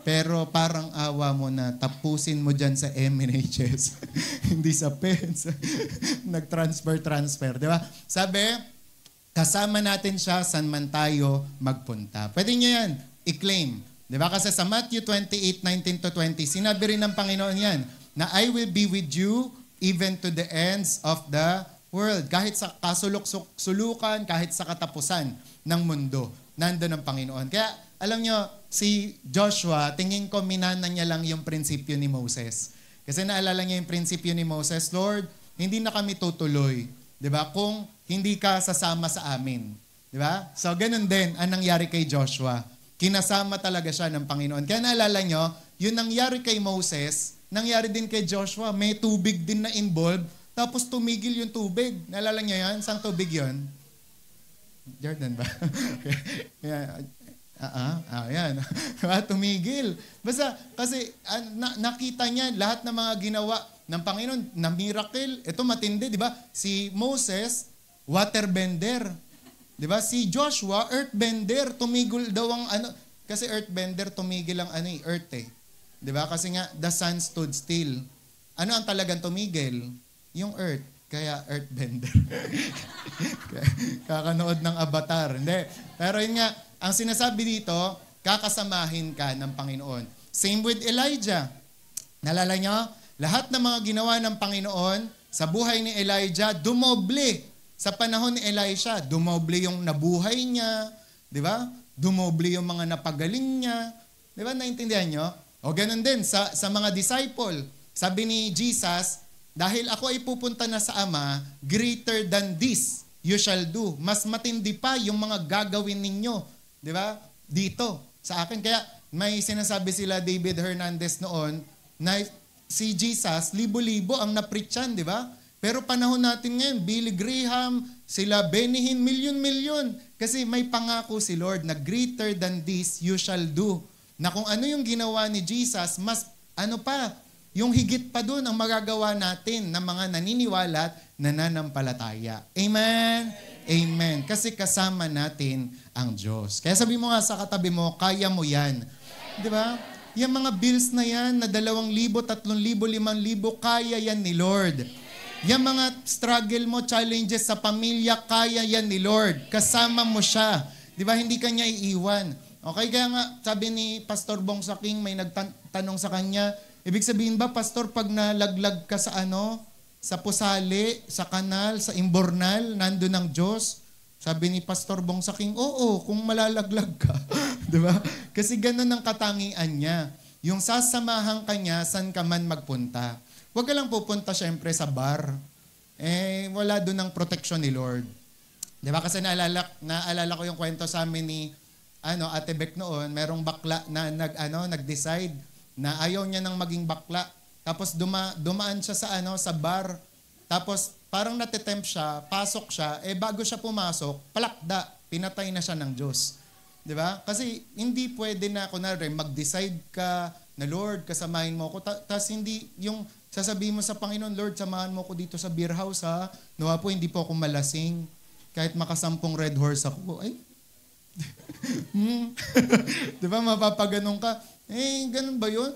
Pero parang awa mo na, tapusin mo dyan sa MNHS. Hindi sa PENS. Nag-transfer. Di ba? Sabi, kasama natin siya saan man tayo magpunta. Pwede nyo yan, i-claim. Diba? Kasi sa Matthew 28:19-20, sinabi rin ng Panginoon yan, na I will be with you even to the ends of the world. Kahit sa kasuluk-sulukan, kahit sa katapusan ng mundo, nandun ang Panginoon. Kaya, alam nyo, si Joshua, tingin ko minana niya lang yung prinsipyo ni Moses. Kasi naalala niya yung prinsipyo ni Moses, Lord, hindi na kami tutuloy. Diba? Kung hindi ka sasama sa amin. Di ba? So, ganun din ang nangyari kay Joshua. Kinasama talaga siya ng Panginoon. Kaya naalala nyo, yung nangyari kay Moses, nangyari din kay Joshua. May tubig din na involved, tapos tumigil yung tubig. Naalala nyo yan? Saan tubig yun? Jordan ba? Yan. Tumigil. Basta, kasi nakita niya lahat ng mga ginawa ng Panginoon na miracle. Ito matindi, di ba? Si Moses, waterbender. Di ba? Si Joshua, earthbender. Tumigil daw ang kasi earthbender, tumigil ang earth eh. Di ba? Kasi nga, the sun stood still. Ano ang talagang tumigil? Yung earth. Kaya earthbender. Kakanood ng Avatar. Hindi. Pero yun nga, ang sinasabi dito, kakasamahin ka ng Panginoon. Same with Elijah. Nalala nyo? Lahat ng mga ginawa ng Panginoon sa buhay ni Elijah, dumoble. Sa panahon ni Elisha, dumoble yung nabuhay niya, Di ba? Dumoble yung mga napagaling niya. Di ba? Naintindihan nyo? O ganun din sa mga disciple. Sabi ni Jesus, dahil ako ay pupunta na sa Ama, greater than this you shall do. Mas matindi pa yung mga gagawin ninyo. Di ba? Dito, sa akin. Kaya may sinasabi sila David Hernandez noon na si Jesus, libo-libo ang napreachan, di ba? Pero panahon natin ngayon, Billy Graham, sila Benny Hinn, milyon-milyon. Kasi may pangako si Lord na greater than this you shall do. Na kung ano yung ginawa ni Jesus, mas ano pa, yung higit pa doon ang magagawa natin ng mga naniniwala at nananampalataya. Amen? Amen. Kasi kasama natin ang Diyos. Kaya sabi mo nga sa katabi mo, kaya mo yan. Di ba? Yung mga bills na yan, na 2,000, 3,000, 5,000, kaya yan ni Lord. Yung mga struggle mo, challenges sa pamilya, kaya yan ni Lord. Kasama mo siya. Di ba? Hindi kanya iiwan. Okay, kaya nga, sabi ni Pastor Bong Saking, may nagtanong sa kanya, ibig sabihin ba, Pastor, pag nalaglag ka sa sa pusali, sa kanal, sa imbornal, nandun ang Diyos? Sabi ni Pastor Bong Saking, oo, kung malalaglag ka. Di ba? Kasi ganun ang katangian niya. Yung sasamahan ka niya, saan ka man magpunta. Huwag ka lang pupunta syempre sa bar. Wala doon ang protection ni Lord. Di ba? Kasi naalala ko yung kwento sa amin ni Ate Beck noon, merong bakla na nag-decide na ayaw niya nang maging bakla. Tapos dumaan siya sa bar. Tapos parang natitempt siya, pasok siya, bago siya pumasok, palakda, pinatay na siya ng Diyos. Di ba? Kasi hindi pwede na, kunwari, mag-decide ka na, Lord, kasamahin mo ako. Tapos hindi, yung sasabihin mo sa Panginoon, Lord, samahan mo ako dito sa beer house, ha? Nawa po, hindi po ako malasing. Kahit makasampung red horse ako. Ay, di ba, mapapaganon ka. Ganun ba yun?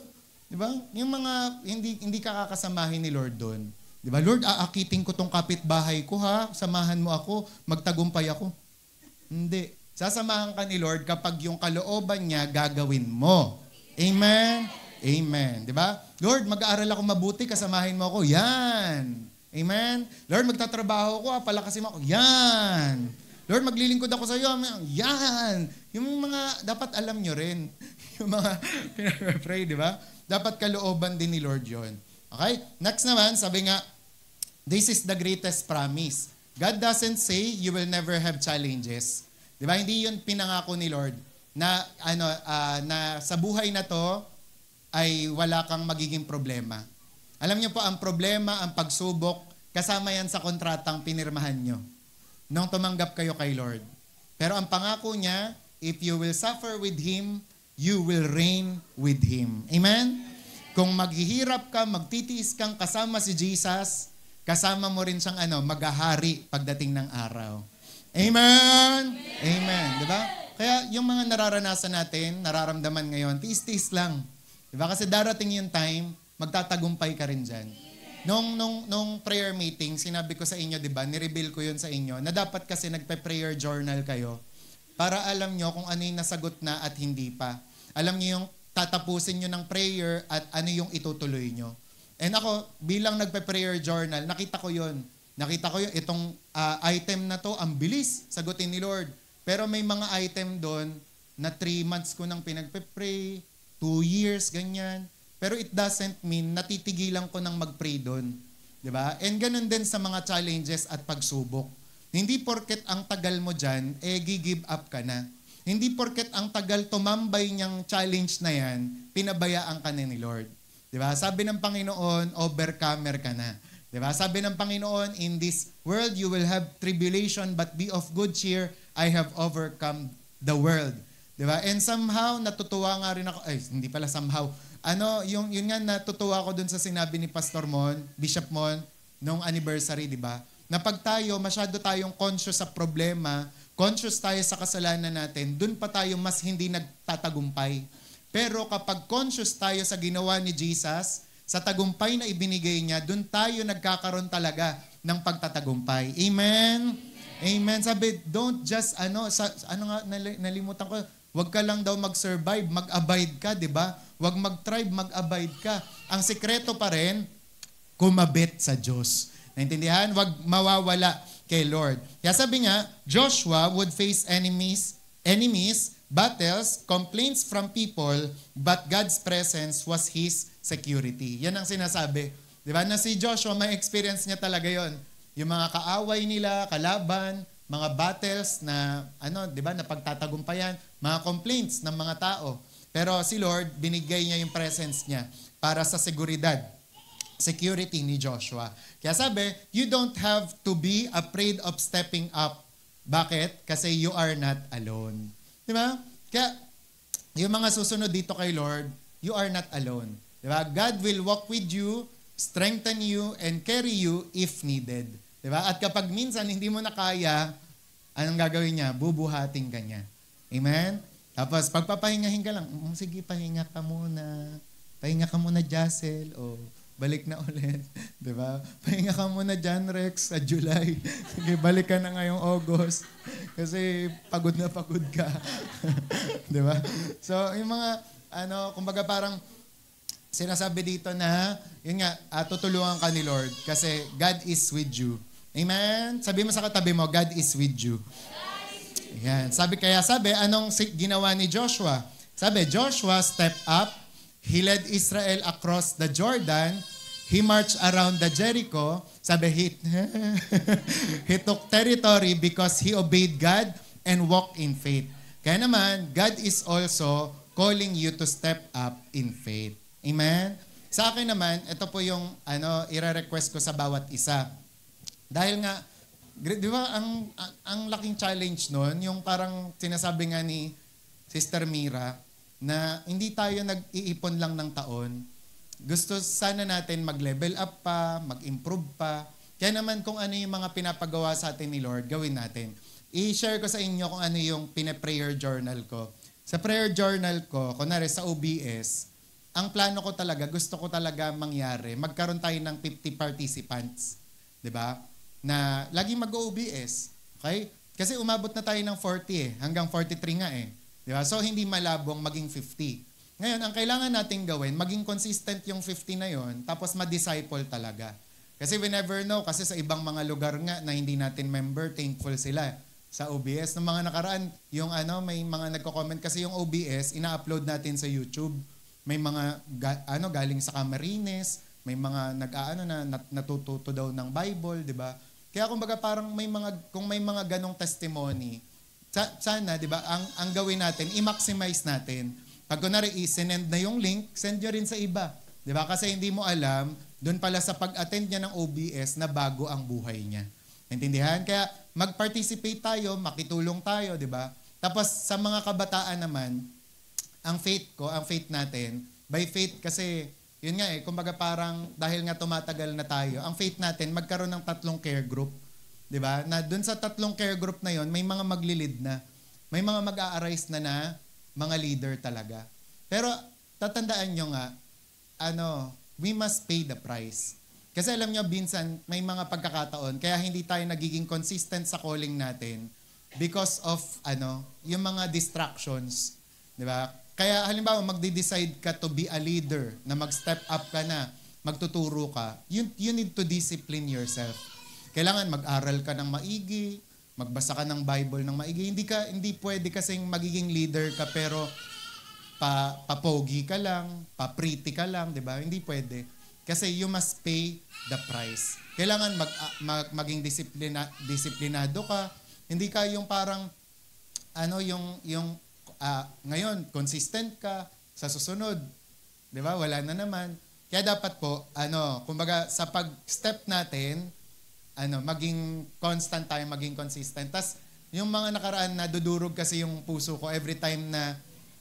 Di ba? Yung mga, hindi ka kakasamahin ni Lord doon. Di ba? Lord, aakitin ko tong kapitbahay ko, ha? Samahan mo ako, magtagumpay ako. Hindi. Sasamahan ka ni Lord kapag yung kalooban niya gagawin mo. Amen? Amen. Di ba? Lord, mag-aaral ako mabuti, kasamahin mo ako. Yan. Amen? Lord, magtatrabaho ko, palakasin mo ako. Yan. Lord, maglilingkod ako sa iyo. Yan. Yung mga, dapat alam nyo rin. Yung mga pray, di ba? Dapat kalooban din ni Lord yon. Okay? Next naman, sabi nga, this is the greatest promise. God doesn't say you will never have challenges. Di ba? Hindi yun pinangako ni Lord na, na sa buhay na to ay wala kang magiging problema. Alam niyo po, ang problema, ang pagsubok, kasama yan sa kontratang pinirmahan nyo nung tumanggap kayo kay Lord. Pero ang pangako niya, if you will suffer with Him, you will reign with Him. Amen? Kung maghihirap ka, magtitiis kang kasama si Jesus, kasama mo rin siyang maghahari pagdating ng araw. Amen? Amen. Diba? Kaya yung mga nararanasan natin, nararamdaman ngayon, tiis-tiis lang. Diba? Kasi darating yung time, magtatagumpay ka rin dyan. Nung prayer meeting, sinabi ko sa inyo, diba, nireveal ko yun sa inyo, na dapat kasi nagpe-prayer journal kayo para alam nyo kung ano yung nasagot na at hindi pa. Alam nyo yung tatapusin nyo ng prayer at ano yung itutuloy nyo. And ako, bilang nagpe-prayer journal, nakita ko yun. Nakita ko yun, itong item na to, ang bilis, sagutin ni Lord. Pero may mga item doon na 3 months ko nang pinagpe-pray, 2 years, ganyan. Pero it doesn't mean natitigilan ko nang mag-pray doon. Diba? And ganun din sa mga challenges at pagsubok. Hindi porket ang tagal mo dyan, give up ka na. Hindi porket ang tagal tumambay niyang challenge na yan, pinabayaan ka na ni Lord. Diba? Sabi ng Panginoon, overcomer ka na. Diba? Sabi ng Panginoon, in this world you will have tribulation, but be of good cheer, I have overcome the world. Diba? And somehow, natutuwa nga rin ako, hindi pala somehow, yun nga natutuwa ako dun sa sinabi ni Pastor Mon, Bishop Mon, nung anniversary, diba? Na pag tayo, masyado tayong conscious sa problema, conscious tayo sa kasalanan natin, dun pa tayo mas hindi nagtatagumpay. Pero kapag conscious tayo sa ginawa ni Jesus, sa tagumpay na ibinigay niya, dun tayo nagkakaroon talaga ng pagtatagumpay. Amen? Amen. Sabi, don't just, nalimutan ko, wag ka lang daw mag-survive, mag-abide ka, di ba? Wag mag-thrive, mag-abide ka. Ang sikreto pa rin, kumabit sa Diyos. Naintindihan? Wag mawawala kay Lord. Kaya sabi nga, Joshua would face enemies enemies, battles, complaints from people, but God's presence was his security. Yan ang sinasabi. Di ba? Na si Joshua, may experience niya talaga yon. Yung mga kaaway nila, kalaban, mga battles na, di ba, na pagtatagumpayan, mga complaints ng mga tao. Pero si Lord, binigay niya yung presence niya para sa seguridad, security ni Joshua. Kaya sabi, you don't have to be afraid of stepping up. Bakit? Kasi you are not alone. Di ba? Kaya, yung mga susunod dito kay Lord, you are not alone. Di ba? God will walk with you, strengthen you, and carry you if needed. Di ba? At kapag minsan hindi mo na kaya, anong gagawin niya? Bubuhatin ka niya. Amen? Tapos, pagpapahingahin ka lang, sige, pahinga ka muna. Pahinga ka muna, Jassel. O, balik na ulit. Diba? Pahinga ka muna dyan, Rex, sa July. Sige, balik ka na ngayong August. Kasi pagod na pagod ka. Diba? So, yung mga, kumbaga parang sinasabi dito na, yun nga, tutulungan ka ni Lord kasi God is with you. Amen? Sabi mo sa katabi mo, God is with you. Yan. Sabi, anong ginawa ni Joshua? Sabi, Joshua stepped up. He led Israel across the Jordan. He marched around the Jericho. Sabi, he took territory because he obeyed God and walked in faith. Kaya naman, God is also calling you to step up in faith. Amen? Sa akin naman, ito po yung ire-request ko sa bawat isa. Dahil nga, di ba, ang laking challenge nun, yung parang sinasabi nga ni Sister Mira, na hindi tayo nag-iipon lang ng taon. Gusto sana natin mag-level up pa, mag-improve pa. Kaya naman kung ano yung mga pinapagawa sa atin ni Lord, gawin natin. I-share ko sa inyo kung ano yung pina-prayer journal ko. Sa prayer journal ko, kunwari sa OBS, ang plano ko talaga, gusto ko talaga mangyari, magkaroon tayo ng 50 participants. Diba? Na lagi mag-OBS. Okay? Kasi umabot na tayo ng 40 hanggang 43 nga eh. Diba? So, hindi malabong maging 50. Ngayon, ang kailangan natin gawin, maging consistent yung 50 na yon, tapos ma-disciple talaga. Kasi we never know, kasi sa ibang mga lugar nga na hindi natin member, thankful sila sa OBS. Ng mga nakaraan, yung may mga nagko-comment kasi yung OBS, ina-upload natin sa YouTube. May mga galing sa Camarines, may mga natututo daw ng Bible, di ba? Kaya kumbaga parang kung may mga ganong testimony, sana, di ba, ang gawin natin, i-maximize natin. Pag kunwari, i-send na yung link, send nyo rin sa iba. Di ba? Kasi hindi mo alam, doon pala sa pag-attend niya ng OBS na bago ang buhay niya. Intindihan? Kaya mag-participate tayo, makitulong tayo, di ba? Tapos sa mga kabataan naman, ang faith natin, by faith kasi, yun nga kumbaga parang dahil nga tumatagal na tayo, ang faith natin, magkaroon ng 3 care group. Diba? Na dun sa 3 care group na yon, may mga magli-lead na. May mga mag-a-arise na mga leader talaga. Pero tatandaan nyo nga, we must pay the price. Kasi alam nyo, minsan may mga pagkakataon, kaya hindi tayo nagiging consistent sa calling natin because of yung mga distractions. Diba? Kaya halimbawa, magde-decide ka to be a leader, na mag-step up ka na, magtuturo ka, you need to discipline yourself. Kailangan mag-aral ka ng maigi, magbasa ka ng Bible ng maigi. Hindi pwede kasing magiging leader ka pero papogi ka lang, pa-pretty ka lang, 'di ba? Hindi pwede. Kasi you must pay the price. Kailangan maging disiplinado ka. Hindi ka yung parang ngayon consistent ka sa susunod. 'Di ba? Wala na naman. Kaya dapat po kumbaga sa pag-step natin, maging constant tayo, maging consistent. Tas yung mga nakaraan na dudurog kasi yung puso ko every time na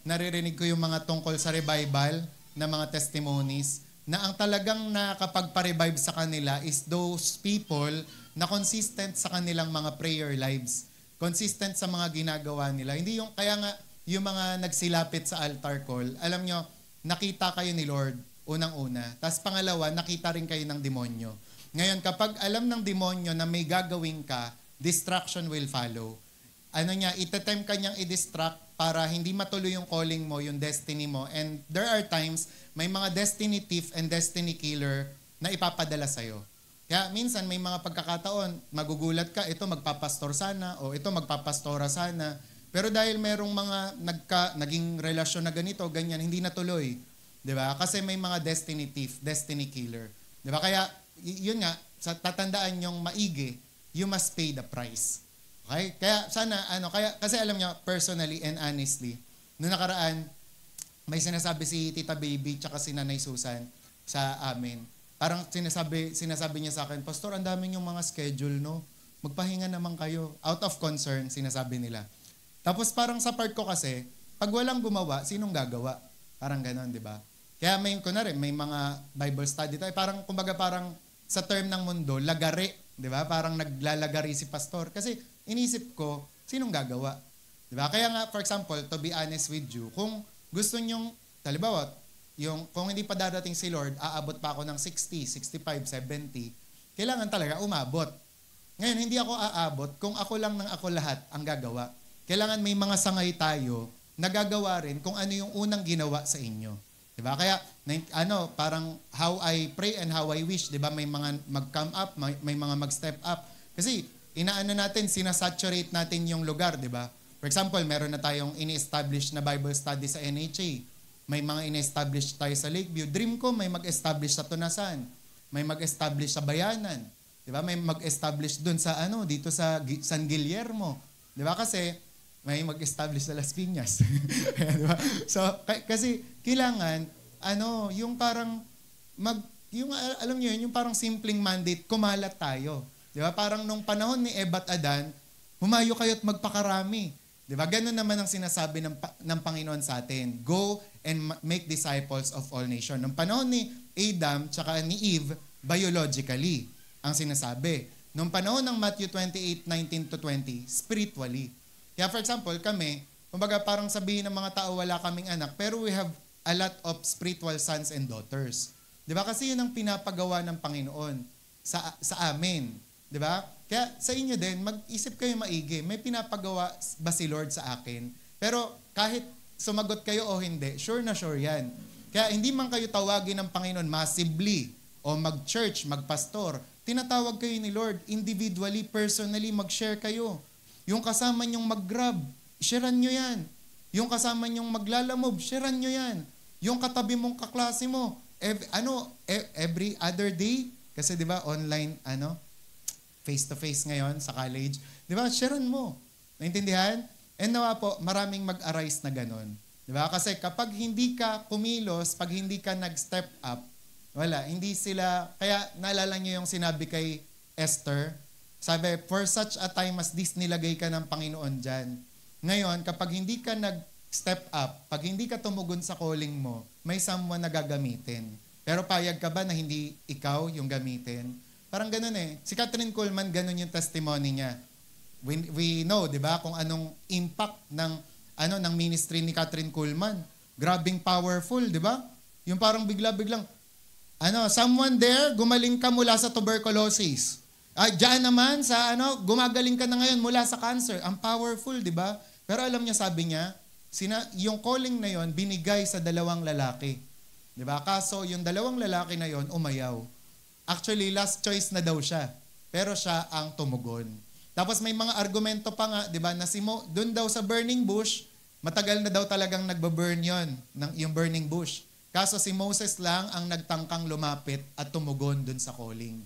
naririnig ko yung mga tungkol sa revival na mga testimonies, na ang talagang nakapagpa-revive sa kanila is those people na consistent sa kanilang mga prayer lives. Consistent sa mga ginagawa nila. Hindi kaya nga, yung mga nagsilapit sa altar call, alam nyo, nakita kayo ni Lord, unang-una. Tapos pangalawa, nakita rin kayo ng demonyo. Ngayon, kapag alam ng demonyo na may gagawin ka, distraction will follow. Itatempt ka niyang i-distract para hindi matuloy yung calling mo, yung destiny mo. And there are times, may mga destiny thief and destiny killer na ipapadala sa'yo. Kaya minsan may mga pagkakataon, magugulat ka, ito magpapastor sana, o ito magpapastora sana. Pero dahil merong mga naging relasyon na ganito, ganyan, hindi natuloy. 'Di ba? Kasi may mga destiny thief, destiny killer. 'Di ba? Kaya yun nga, sa tatandaan yung maigi, you must pay the price. Okay? Kaya sana kasi alam niyo personally and honestly, noong nakaraan may sinasabi si Tita Baby tsaka si Nanay Susan sa amin. Parang sinasabi niya sa akin, Pastor, ang dami yung mga schedule, no? Magpahinga naman kayo. Out of concern, sinasabi nila. Tapos parang sa part ko kasi, pag walang gumawa, sinong gagawa? Parang ganon, di ba? Kaya may mga Bible study tayo. Parang, kumbaga parang sa term ng mundo, lagari. Di ba? Parang naglalagari si pastor. Kasi inisip ko, sinong gagawa? Di ba? Kaya nga, for example, to be honest with you, kung gusto nyong, halimbawa, kung hindi pa dadating si Lord, aabot pa ako ng 60, 65, 70, kailangan talaga umabot. Ngayon, hindi ako aabot kung ako lang ng ako lahat ang gagawa. Kailangan may mga sangay tayo na gagawa rin kung ano yung unang ginawa sa inyo. Diba? Kaya, parang how I pray and how I wish, diba? May mga mag-come up, may mga mag-step up. Kasi, sinasaturate natin yung lugar, diba? For example, meron na tayong ini-establish na Bible study sa NHA. May mga ini-establish tayo sa Lakeview. Dream ko, may mag-establish sa Tunasan. May mag-establish sa Bayanan. Diba? May mag-establish dun sa dito sa San Guillermo. Diba? Kasi may mag-establish sa Las Piñas. Diba? So kasi kailangan yung parang alam niyo yun, yung parang simpleng mandate, kumalat tayo. Diba? Parang nung panahon ni Eva at Adan, humayo kayo at magpakarami. Diba? Ganun naman ang sinasabi ng Panginoon sa atin. Go and make disciples of all nations. Nung panahon ni Adam tsaka ni Eve, biologically ang sinasabi. Nung panahon ng Matthew 28:19-20, spiritually. Kaya for example, kami, kumbaga parang sabihin ng mga tao, wala kaming anak, pero we have a lot of spiritual sons and daughters. Diba? Kasi yun ang pinapagawa ng Panginoon sa amin. Diba? Kaya sa inyo din, mag-isip kayo maigi. May pinapagawa ba si Lord sa akin? Pero kahit sumagot kayo o hindi, sure na sure yan. Kaya hindi man kayo tawagin ng Panginoon massively o mag-church, mag-pastor, tinatawag kayo ni Lord individually, personally, mag-share kayo. Yung kasama nyong mag-grab, sharean nyo yan. Yung kasama nyong maglalamove, sharean nyo yan. Yung katabi mong kaklase mo, every other day, kasi di ba online, face-to-face ngayon sa college, di ba, sharean mo. Naintindihan? And nawa po, maraming mag-arise na ganun. Di ba? Kasi kapag hindi ka kumilos, pag hindi ka nag-step up, wala, hindi sila, kaya naalala niyo yung sinabi kay Esther, sabi, for such a time as this, nilagay ka ng Panginoon dyan. Ngayon, kapag hindi ka nag-step up, pag hindi ka tumugon sa calling mo, may someone na gagamitin. Pero payag ka ba na hindi ikaw yung gamitin? Parang ganun eh. Si Kathryn Kuhlman, ganun yung testimony niya. We know, di ba, kung anong impact ng ministry ni Kathryn Kuhlman. Grabing powerful, di ba? Yung parang bigla-biglang, someone there, gumaling ka mula sa tuberculosis. Diyan naman sa gumagaling ka na ngayon mula sa cancer. Ang powerful, di ba? Pero alam niya, sabi niya, yung calling na yon binigay sa 2 lalaki. Di ba? Kaso yung 2 lalaki na yon umayaw. Actually, last choice na daw siya. Pero siya ang tumugon. Tapos may mga argumento pa nga, di ba, na doon daw sa burning bush, matagal na daw talagang nagbaburn yon, yung burning bush. Kaso si Moses lang ang nagtangkang lumapit at tumugon doon sa calling.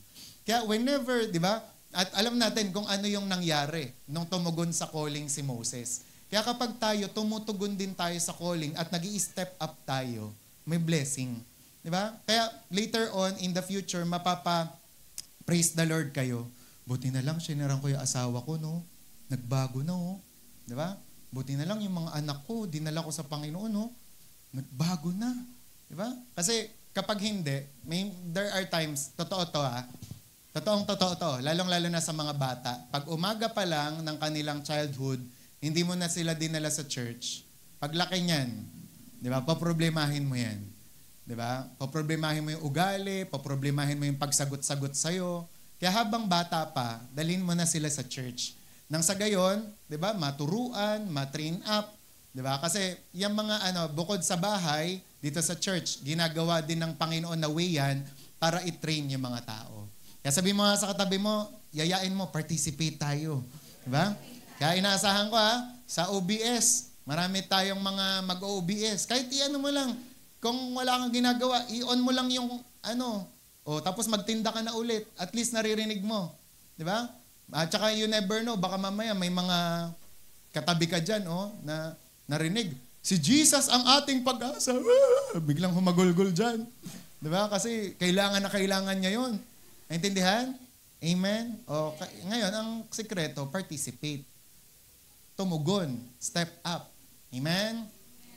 Kaya whenever, di ba, at alam natin kung ano yung nangyari nung tumugon sa calling si Moses. Kaya kapag tayo, tumutugon din tayo sa calling at nag-i-step up tayo, may blessing. Di ba? Kaya later on, in the future, praise the Lord kayo. Buti na lang, sinarang ko yung asawa ko, no? Nagbago na, oh. Di ba? Buti na lang yung mga anak ko, dinala ko sa Panginoon, no? Nagbago na. Di ba? Kasi kapag hindi, there are times, totoo to Totoong-totoo to, lalong-lalo na sa mga bata. Pag umaga pa lang ng kanilang childhood, hindi mo na sila dinala sa church. Paglaki niyan, di ba, paproblemahin mo yan. Di ba? Paproblemahin mo yung ugali, paproblemahin mo yung pagsagot-sagot sa'yo. Kaya habang bata pa, dalhin mo na sila sa church. Nang sa gayon, di ba, maturuan, matrain up. Di ba? Kasi yung mga bukod sa bahay, dito sa church, ginagawa din ng Panginoon na way yan para i-train yung mga tao. Kaya sabi mo sa katabi mo, yayain mo, participate tayo. Diba? Kaya inaasahan ko Sa OBS, marami tayong mga mag-OBS. Kahit i-ano mo lang, kung wala kang ginagawa, i-on mo lang yung tapos magtinda ka na ulit. At least naririnig mo. Di ba? At saka you never know, baka mamaya may mga katabi ka dyan, na narinig. Si Jesus ang ating pag-asa. Biglang humagulgol dyan. Di ba? Kasi kailangan na kailangan niya yun. Naintindihan? Amen? Ngayon, ang sikreto, participate. Tumugon. Step up. Amen?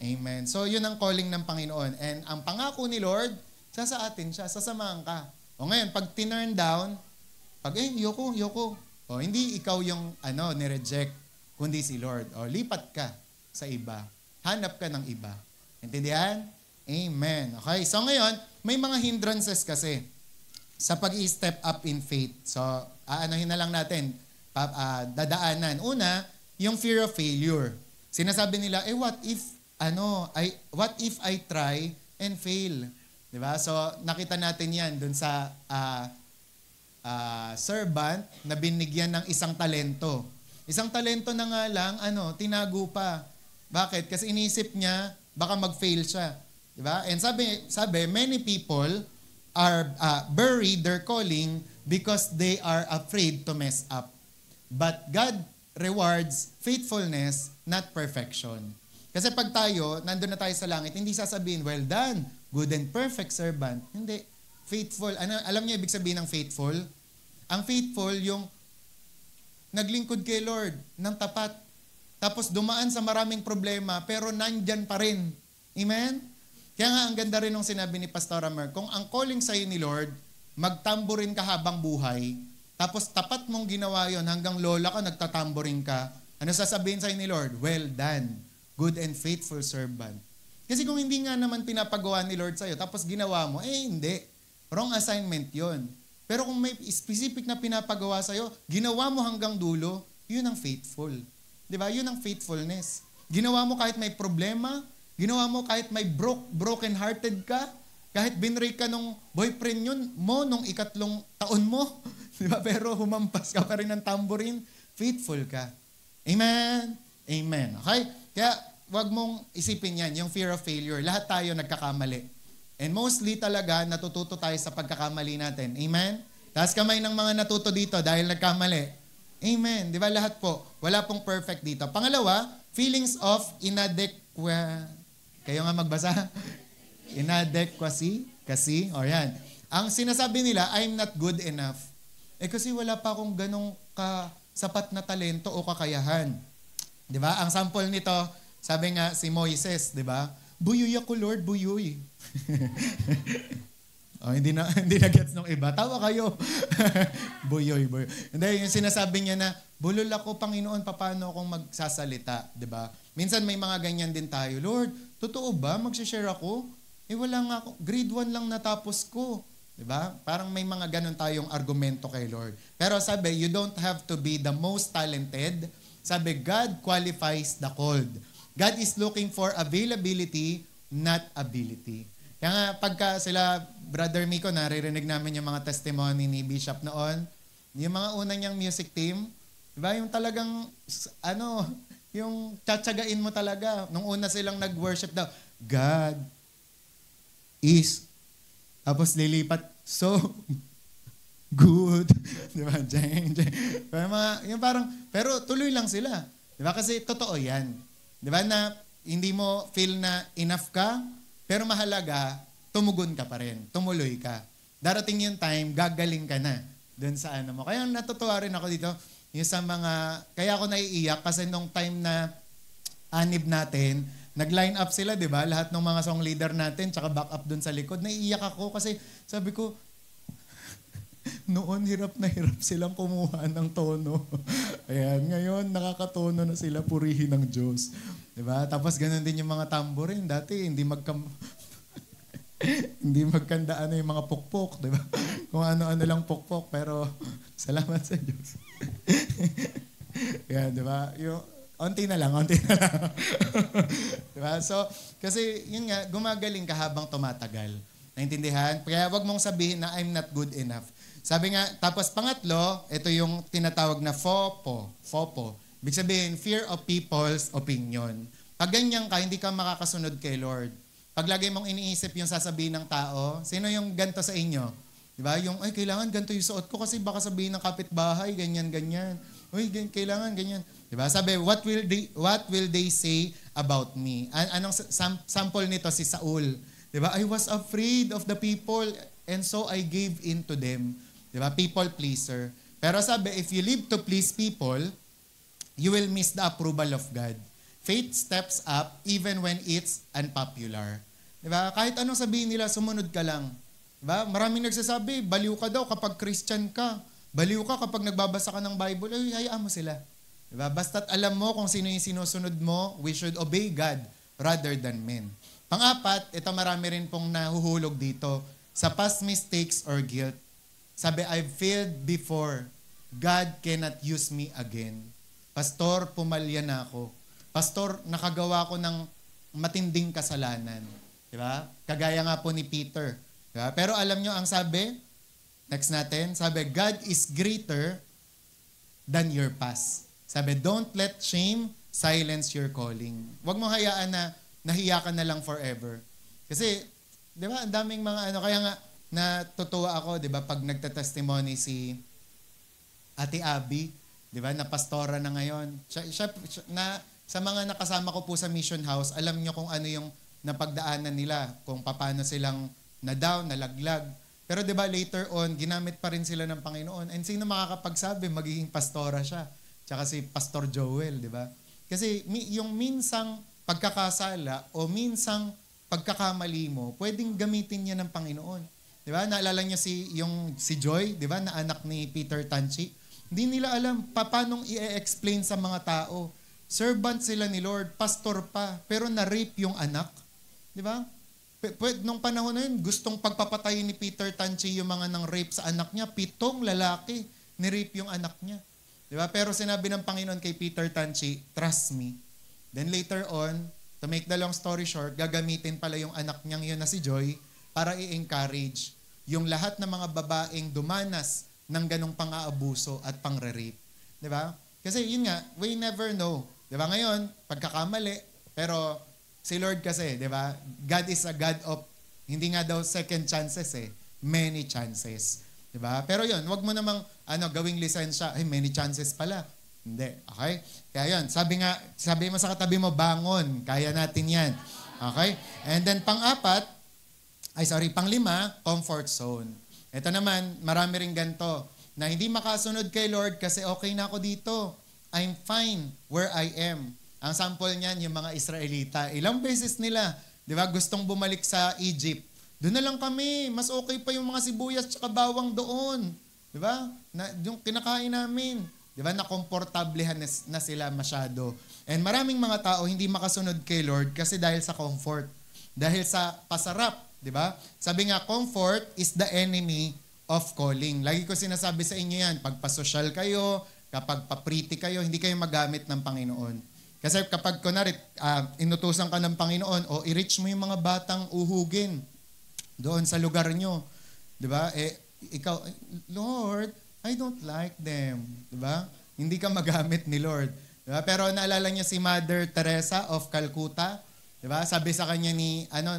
Amen. So, yun ang calling ng Panginoon. And ang pangako ni Lord, sa atin siya, sasamahan ka. Ngayon, pag tinurn down, yoko. Hindi ikaw yung, nireject, kundi si Lord. Lipat ka sa iba. Hanap ka ng iba. Intindihan? Amen. Okay, so ngayon, may mga hindrances kasi sa pag-i-step up in faith. So, aanahin na lang natin, dadaanan. Una, yung fear of failure. Sinasabi nila, what if I try and fail? Diba? So, nakita natin yan dun sa servant na binigyan ng isang talento. Isang talento na nga lang, tinago pa. Bakit? Kasi inisip niya, baka mag-fail siya. Diba? And sabi, many people are bury their calling because they are afraid to mess up. But God rewards faithfulness, not perfection. Kasi pag nandun na tayo sa langit, hindi sasabihin, well done, good and perfect servant. Hindi. Faithful. Alam niyo ibig sabihin ng faithful? Ang faithful, yung naglingkod kay Lord ng tapat. Tapos dumaan sa maraming problema, pero nandyan pa rin. Amen? Kaya nga, ang ganda rin nung sinabi ni Pastor Mer, kung ang calling sa'yo ni Lord, magtamburin ka habang buhay, tapos tapat mong ginawa yon hanggang lola ka, nagtatamburin ka, ano sasabihin sa'yo ni Lord? Well done, good and faithful servant. Kasi kung hindi nga naman pinapagawa ni Lord sa'yo, tapos ginawa mo, hindi. Wrong assignment yon. Pero kung may specific na pinapagawa sa'yo, ginawa mo hanggang dulo, yun ang faithful. Diba? Yun ang faithfulness. Ginawa mo kahit may problema, ginawa mo kahit may broken-hearted ka, kahit binray ka nung boyfriend mo nung 3 taon mo, diba? Pero humampas ka pa rin ng tamborin, faithful ka. Amen? Amen. Okay? Kaya wag mong isipin yan, yung fear of failure. Lahat tayo nagkakamali. And mostly talaga, natututo tayo sa pagkakamali natin. Amen? Taas kamay ng mga natuto dito dahil nagkamali. Amen. Di ba lahat po? Wala pong perfect dito. Pangalawa, feelings of inadequacy. Kayo nga magbasa? Inadequacy. Yan. Ang sinasabi nila, I'm not good enough. Kasi wala pa akong ganong sapat na talento o kakayahan. Di ba? Ang sample nito, sabi nga si Moises, di ba? Buyoy ako, Lord, buyoy. Hindi na gets nung iba. Tawa kayo. buyoy. Hindi, yung sinasabi niya na, bulol ako, Panginoon, paano akong magsasalita? Diba? Minsan may mga ganyan din tayo. Lord, totoo ba? Mag-share ako? Wala nga ako. Grade 1 lang natapos ko. Diba? Parang may mga ganun tayong argumento kay Lord. Pero sabi, you don't have to be the most talented. Sabi, God qualifies the called. God is looking for availability, not ability. Kaya nga, pagka sila, Brother Miko, naririnig namin yung mga testimony ni Bishop noon, yung mga una niyang music team, diba, yung talagang, yung tsatsagain mo talaga. Nung una silang nag-worship daw, God is, tapos lilipat, so good. Diba? Yung parang, pero tuloy lang sila. Diba? Kasi totoo yan. Diba na hindi mo feel na enough ka, pero mahalaga, tumugon ka pa rin. Tumuloy ka. Darating yung time, gagaling ka na dun sa mo. Kaya natutuwa rin ako dito, yung sa kaya ako naiiyak kasi nung time na anib natin, nag-line up sila, di ba? Lahat ng mga song leader natin, tsaka back up dun sa likod. Naiiyak ako kasi sabi ko, noon hirap na hirap silang kumuha ng tono. Ayan, ngayon nakakatono na sila, purihin ng Diyos. Diba? Tapos ganun din yung mga tamborin. Dati hindi magkandaan na yung mga pukpok, diba? Kung ano-ano lang pukpok, pero salamat sa Diyos. Yan, diba? Yung onti na lang. Diba? So, kasi yun nga, gumagaling ka habang tumatagal. Naintindihan? Kaya wag mong sabihin na I'm not good enough. Sabi nga, tapos pangatlo, ito yung tinatawag na FOPO. FOPO. Ibig sabihin, fear of people's opinion. Pag ganyan ka, hindi ka makakasunod kay Lord. Pag lagi mong iniisip yung sasabihin ng tao, sino yung ganto sa inyo? Diba? Yung, ay, kailangan ganito yung suot ko kasi baka sabihin ng kapitbahay, ganyan. Uy, kailangan ganyan. Diba? Sabi, what will they say about me? Anong sample nito si Saul? Diba? I was afraid of the people and so I gave in to them. Diba? People pleaser. Pero sabi, if you live to please people, you will miss the approval of God. Faith steps up even when it's unpopular. Diba? Kahit anong sabihin nila, sumunod ka lang. Diba? Maraming nagsasabi, baliw ka daw kapag Christian ka. Baliw ka kapag nagbabasa ka ng Bible. Ay, hayaan mo sila. Diba? Basta't alam mo kung sino yung sinusunod mo, we should obey God rather than men. Pang-apat, ito marami rin pong nahuhulog dito. Sa past mistakes or guilt. Sabi, I've failed before. God cannot use me again. Pastor, pumalya na ako. Pastor, nakagawa ko ng matinding kasalanan. Diba? Kagaya nga po ni Peter. Diba? Pero alam nyo ang sabi, next natin, sabi, God is greater than your past. Sabi, don't let shame silence your calling. Huwag mo hayaan na nahiya ka na lang forever. Kasi, di ba, ang daming mga kaya nga, natutuwa ako, di ba, pag nagtatestimony si Ate Abby, di ba, na pastora na ngayon. Siya, sa mga nakasama ko po sa Mission House, alam nyo kung ano yung napagdaanan nila, kung paano silang na-down, nalaglag. Pero di ba, later on, ginamit pa rin sila ng Panginoon. And sino makakapagsabi, magiging pastora siya? Tsaka si Pastor Joel, di ba? Kasi yung minsang pagkakasala o minsang pagkakamali mo, pwedeng gamitin niya ng Panginoon. Di ba? Naalala niyo si Joy, di ba? Na anak ni Peter Tanchi. Hindi nila alam paano i-explain sa mga tao. Servant sila ni Lord, pastor pa, pero na-rape yung anak. Di ba? Nung panahon na yun, gustong pagpapatayin ni Peter Tanchi yung mga nang rape sa anak niya. 7 lalaki, ni-rape yung anak niya. Di ba? Pero sinabi ng Panginoon kay Peter Tanchi, trust me. Then later on, to make the long story short, gagamitin pala yung anak niyang yun na si Joy para i-encourage yung lahat ng mga babaeng dumanas ng ganong pang-aabuso at pang-rape. Di ba? Kasi yun nga, we never know. Di ba? Ngayon, pagkakamali, pero si Lord kasi, di ba? God is a God of, hindi nga daw second chances many chances. Diba? Pero yun, wag mo namang gawing lisensya, ay many chances pala. Hindi, okay? Kaya yun, sabi mo sa katabi mo, bangon, kaya natin yan. Okay? And then panglima, comfort zone. Ito naman, marami rin ganito, na hindi makasunod kay Lord kasi okay na ako dito. I'm fine where I am. Ang sample niyan, yung mga Israelita, ilang beses nila, di ba, gustong bumalik sa Egypt. Doon na lang kami. Mas okay pa yung mga sibuyas at bawang doon. Di ba? Yung kinakain namin. Di ba? Nakomportablehan na sila masyado. And maraming mga tao hindi makasunod kay Lord kasi dahil sa comfort. Dahil sa pasarap. Di ba? Sabi nga, comfort is the enemy of calling. Lagi ko sinasabi sa inyo yan. Pag pasosyal kayo, kapag papriti kayo, hindi kayo magamit ng Panginoon. Kasi kapag kunwari, inutusan ka ng Panginoon o i-reach mo yung mga batang uhugin doon sa lugar nyo. Diba? Ikaw, Lord, I don't like them. Diba? Hindi ka magamit ni Lord. Diba? Pero naalala niya si Mother Teresa of Calcutta. Diba? Sabi sa kanya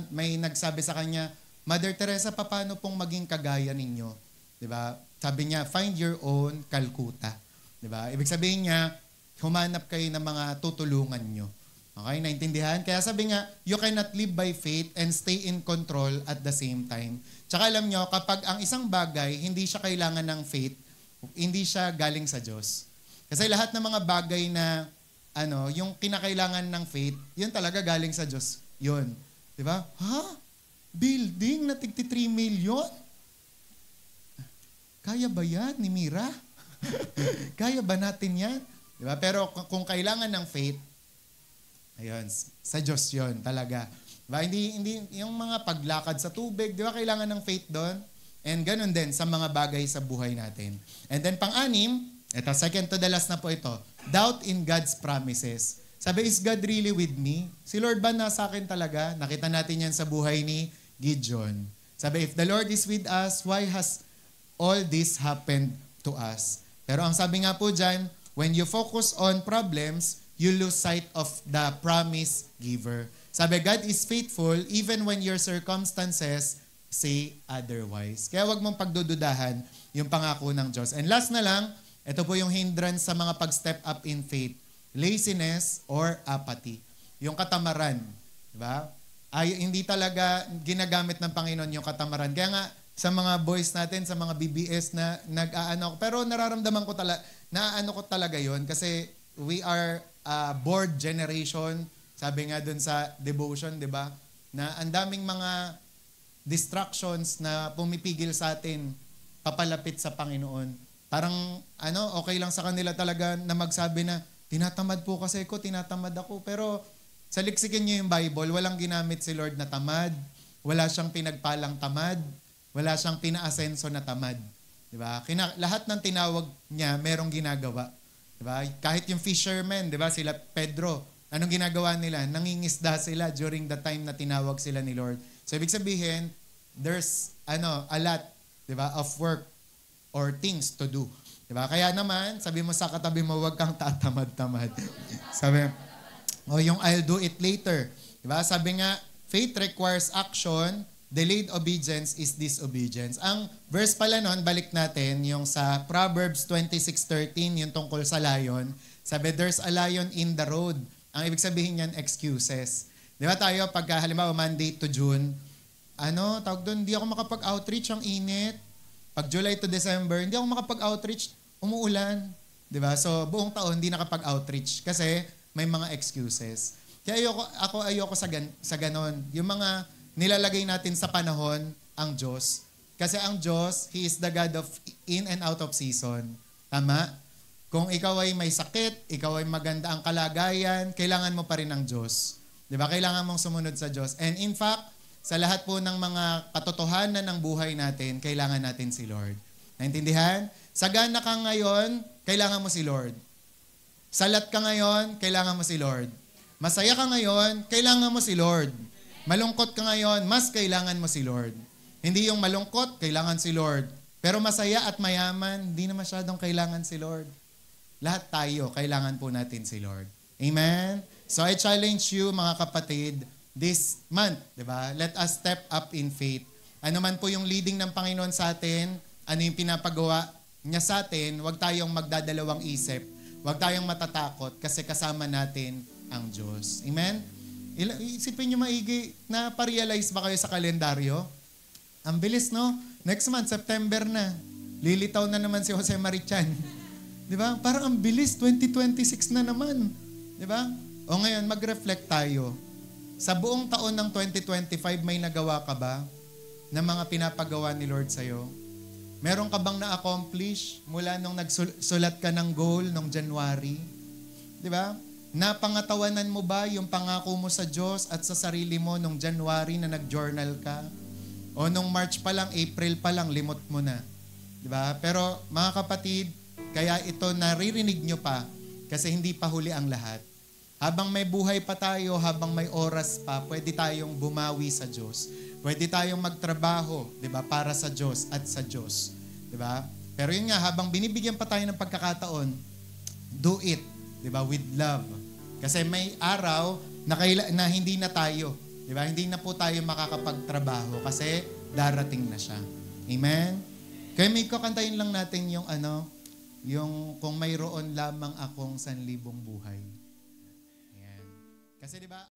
may nagsabi sa kanya, Mother Teresa, paano pong maging kagaya ninyo? Diba? Sabi niya, find your own Calcutta. Diba? Ibig sabihin niya, humanap kayo ng mga tutulungan nyo. Okay, naintindihan? Kaya sabi nga, you cannot live by faith and stay in control at the same time. Tsaka alam nyo, kapag ang isang bagay, hindi siya kailangan ng faith, hindi siya galing sa Diyos. Kasi lahat ng mga bagay na, yung kinakailangan ng faith, yun talaga galing sa Diyos. Yun. Diba? Ha? Building na tig 3 million? Kaya ba yan ni Mira? Kaya ba natin yan? Diba? Pero kung kailangan ng faith, ayun, sa Diyos yun talaga. Diba? Hindi, yung mga paglakad sa tubig, di ba kailangan ng faith doon? And ganun din sa mga bagay sa buhay natin. And then pang-anim, ito, second to the last na po ito, doubt in God's promises. Sabi, is God really with me? Si Lord ba nasa akin talaga? Nakita natin yan sa buhay ni Gideon. Sabi, if the Lord is with us, why has all this happened to us? Pero ang sabi nga po dyan, when you focus on problems, you lose sight of the promise giver. Sabi, God is faithful even when your circumstances say otherwise. Kaya wag mong pagdududahan yung pangako ng Diyos. And last na lang, ito po yung hindrance sa mga pag-step up in faith. Laziness or apathy. Yung katamaran. Diba? Hindi talaga ginagamit ng Panginoon yung katamaran. Kaya nga, sa mga boys natin, sa mga BBS na nag-aano ko. Pero nararamdaman ko talaga yon kasi we are a bored generation. Sabi nga dun sa devotion, di ba? Na ang daming mga distractions na pumipigil sa atin papalapit sa Panginoon. Parang okay lang sa kanila talaga na magsabi na, tinatamad po kasi ko, tinatamad ako. Pero sa liksikin niyo yung Bible, walang ginamit si Lord na tamad. Wala siyang pinagpalang tamad. Wala siyang pinaasenso na tamad. Diba? Lahat ng tinawag niya, merong ginagawa. Diba? Kahit yung fishermen, diba? Sila Pedro, anong ginagawa nila? Nangingisda sila during the time na tinawag sila ni Lord. So, ibig sabihin, there's a lot, diba, of work or things to do. Diba? Kaya naman, sabi mo sa katabi mo, huwag kang tatamad-tamad. Sabi, yung I'll do it later. Diba? Sabi nga, faith requires action. Delayed obedience is disobedience. Ang verse pala nun, balik natin, yung sa Proverbs 26:13, yung tungkol sa lion. Sabi, there's a lion in the road. Ang ibig sabihin niyan, excuses. Di ba tayo, pagka halimbawa Monday to June, tawag doon, hindi ako makapag-outreach, ang init. Pag July to December, hindi ako makapag-outreach, umuulan. Di ba? So, buong taon, hindi nakapag-outreach kasi may mga excuses. Kaya ayoko sa ganon. Yung mga nilalagay natin sa panahon ang Diyos. Kasi ang Diyos, He is the God of in and out of season. Tama? Kung ikaw ay may sakit, ikaw ay maganda ang kalagayan, kailangan mo pa rin ng Diyos. Di ba? Kailangan mong sumunod sa Diyos. And in fact, sa lahat po ng mga katotohanan ng buhay natin, kailangan natin si Lord. Naintindihan? Sagana ka ngayon, kailangan mo si Lord. Salat ka ngayon, kailangan mo si Lord. Masaya ka ngayon, kailangan mo si Lord. Malungkot ka ngayon, mas kailangan mo si Lord. Hindi yung malungkot, kailangan si Lord. Pero masaya at mayaman, hindi na masyadong kailangan si Lord. Lahat tayo, kailangan po natin si Lord. Amen? So I challenge you, mga kapatid, this month, di ba? Let us step up in faith. Ano man po yung leading ng Panginoon sa atin, ano yung pinapagawa niya sa atin, huwag tayong magdadalawang isip. Huwag tayong matatakot kasi kasama natin ang Diyos. Amen? Isipin nyo maigi na pa-realize ba kayo sa kalendaryo? Ang bilis, no? Next month, September na. Lilitaw na naman si Jose Marichan. Di ba? Parang ang bilis, 2026 na naman. Di ba? O ngayon, mag-reflect tayo. Sa buong taon ng 2025, may nagawa ka ba na mga pinapagawa ni Lord sa'yo? Meron ka bang na-accomplish mula nung nagsulat ka ng goal nung January? Di ba? Napangatawanan mo ba yung pangako mo sa Diyos at sa sarili mo nung January na nag-journal ka? O nung March pa lang, April pa lang, limot mo na. Diba? Pero mga kapatid, kaya ito naririnig nyo pa kasi hindi pa huli ang lahat. Habang may buhay pa tayo, habang may oras pa, pwede tayong bumawi sa Diyos. Pwede tayong magtrabaho, diba? Para sa Diyos at sa Diyos. Diba? Pero yun nga, habang binibigyan pa tayo ng pagkakataon, do it. Diba? With love. Kasi may araw na hindi na tayo. Diba? Hindi na po tayo makakapagtrabaho kasi darating na siya. Amen? Kaya may kakantayin lang natin yung yung kung mayroon lamang akong 1,000 buhay. Ayan. Kasi diba?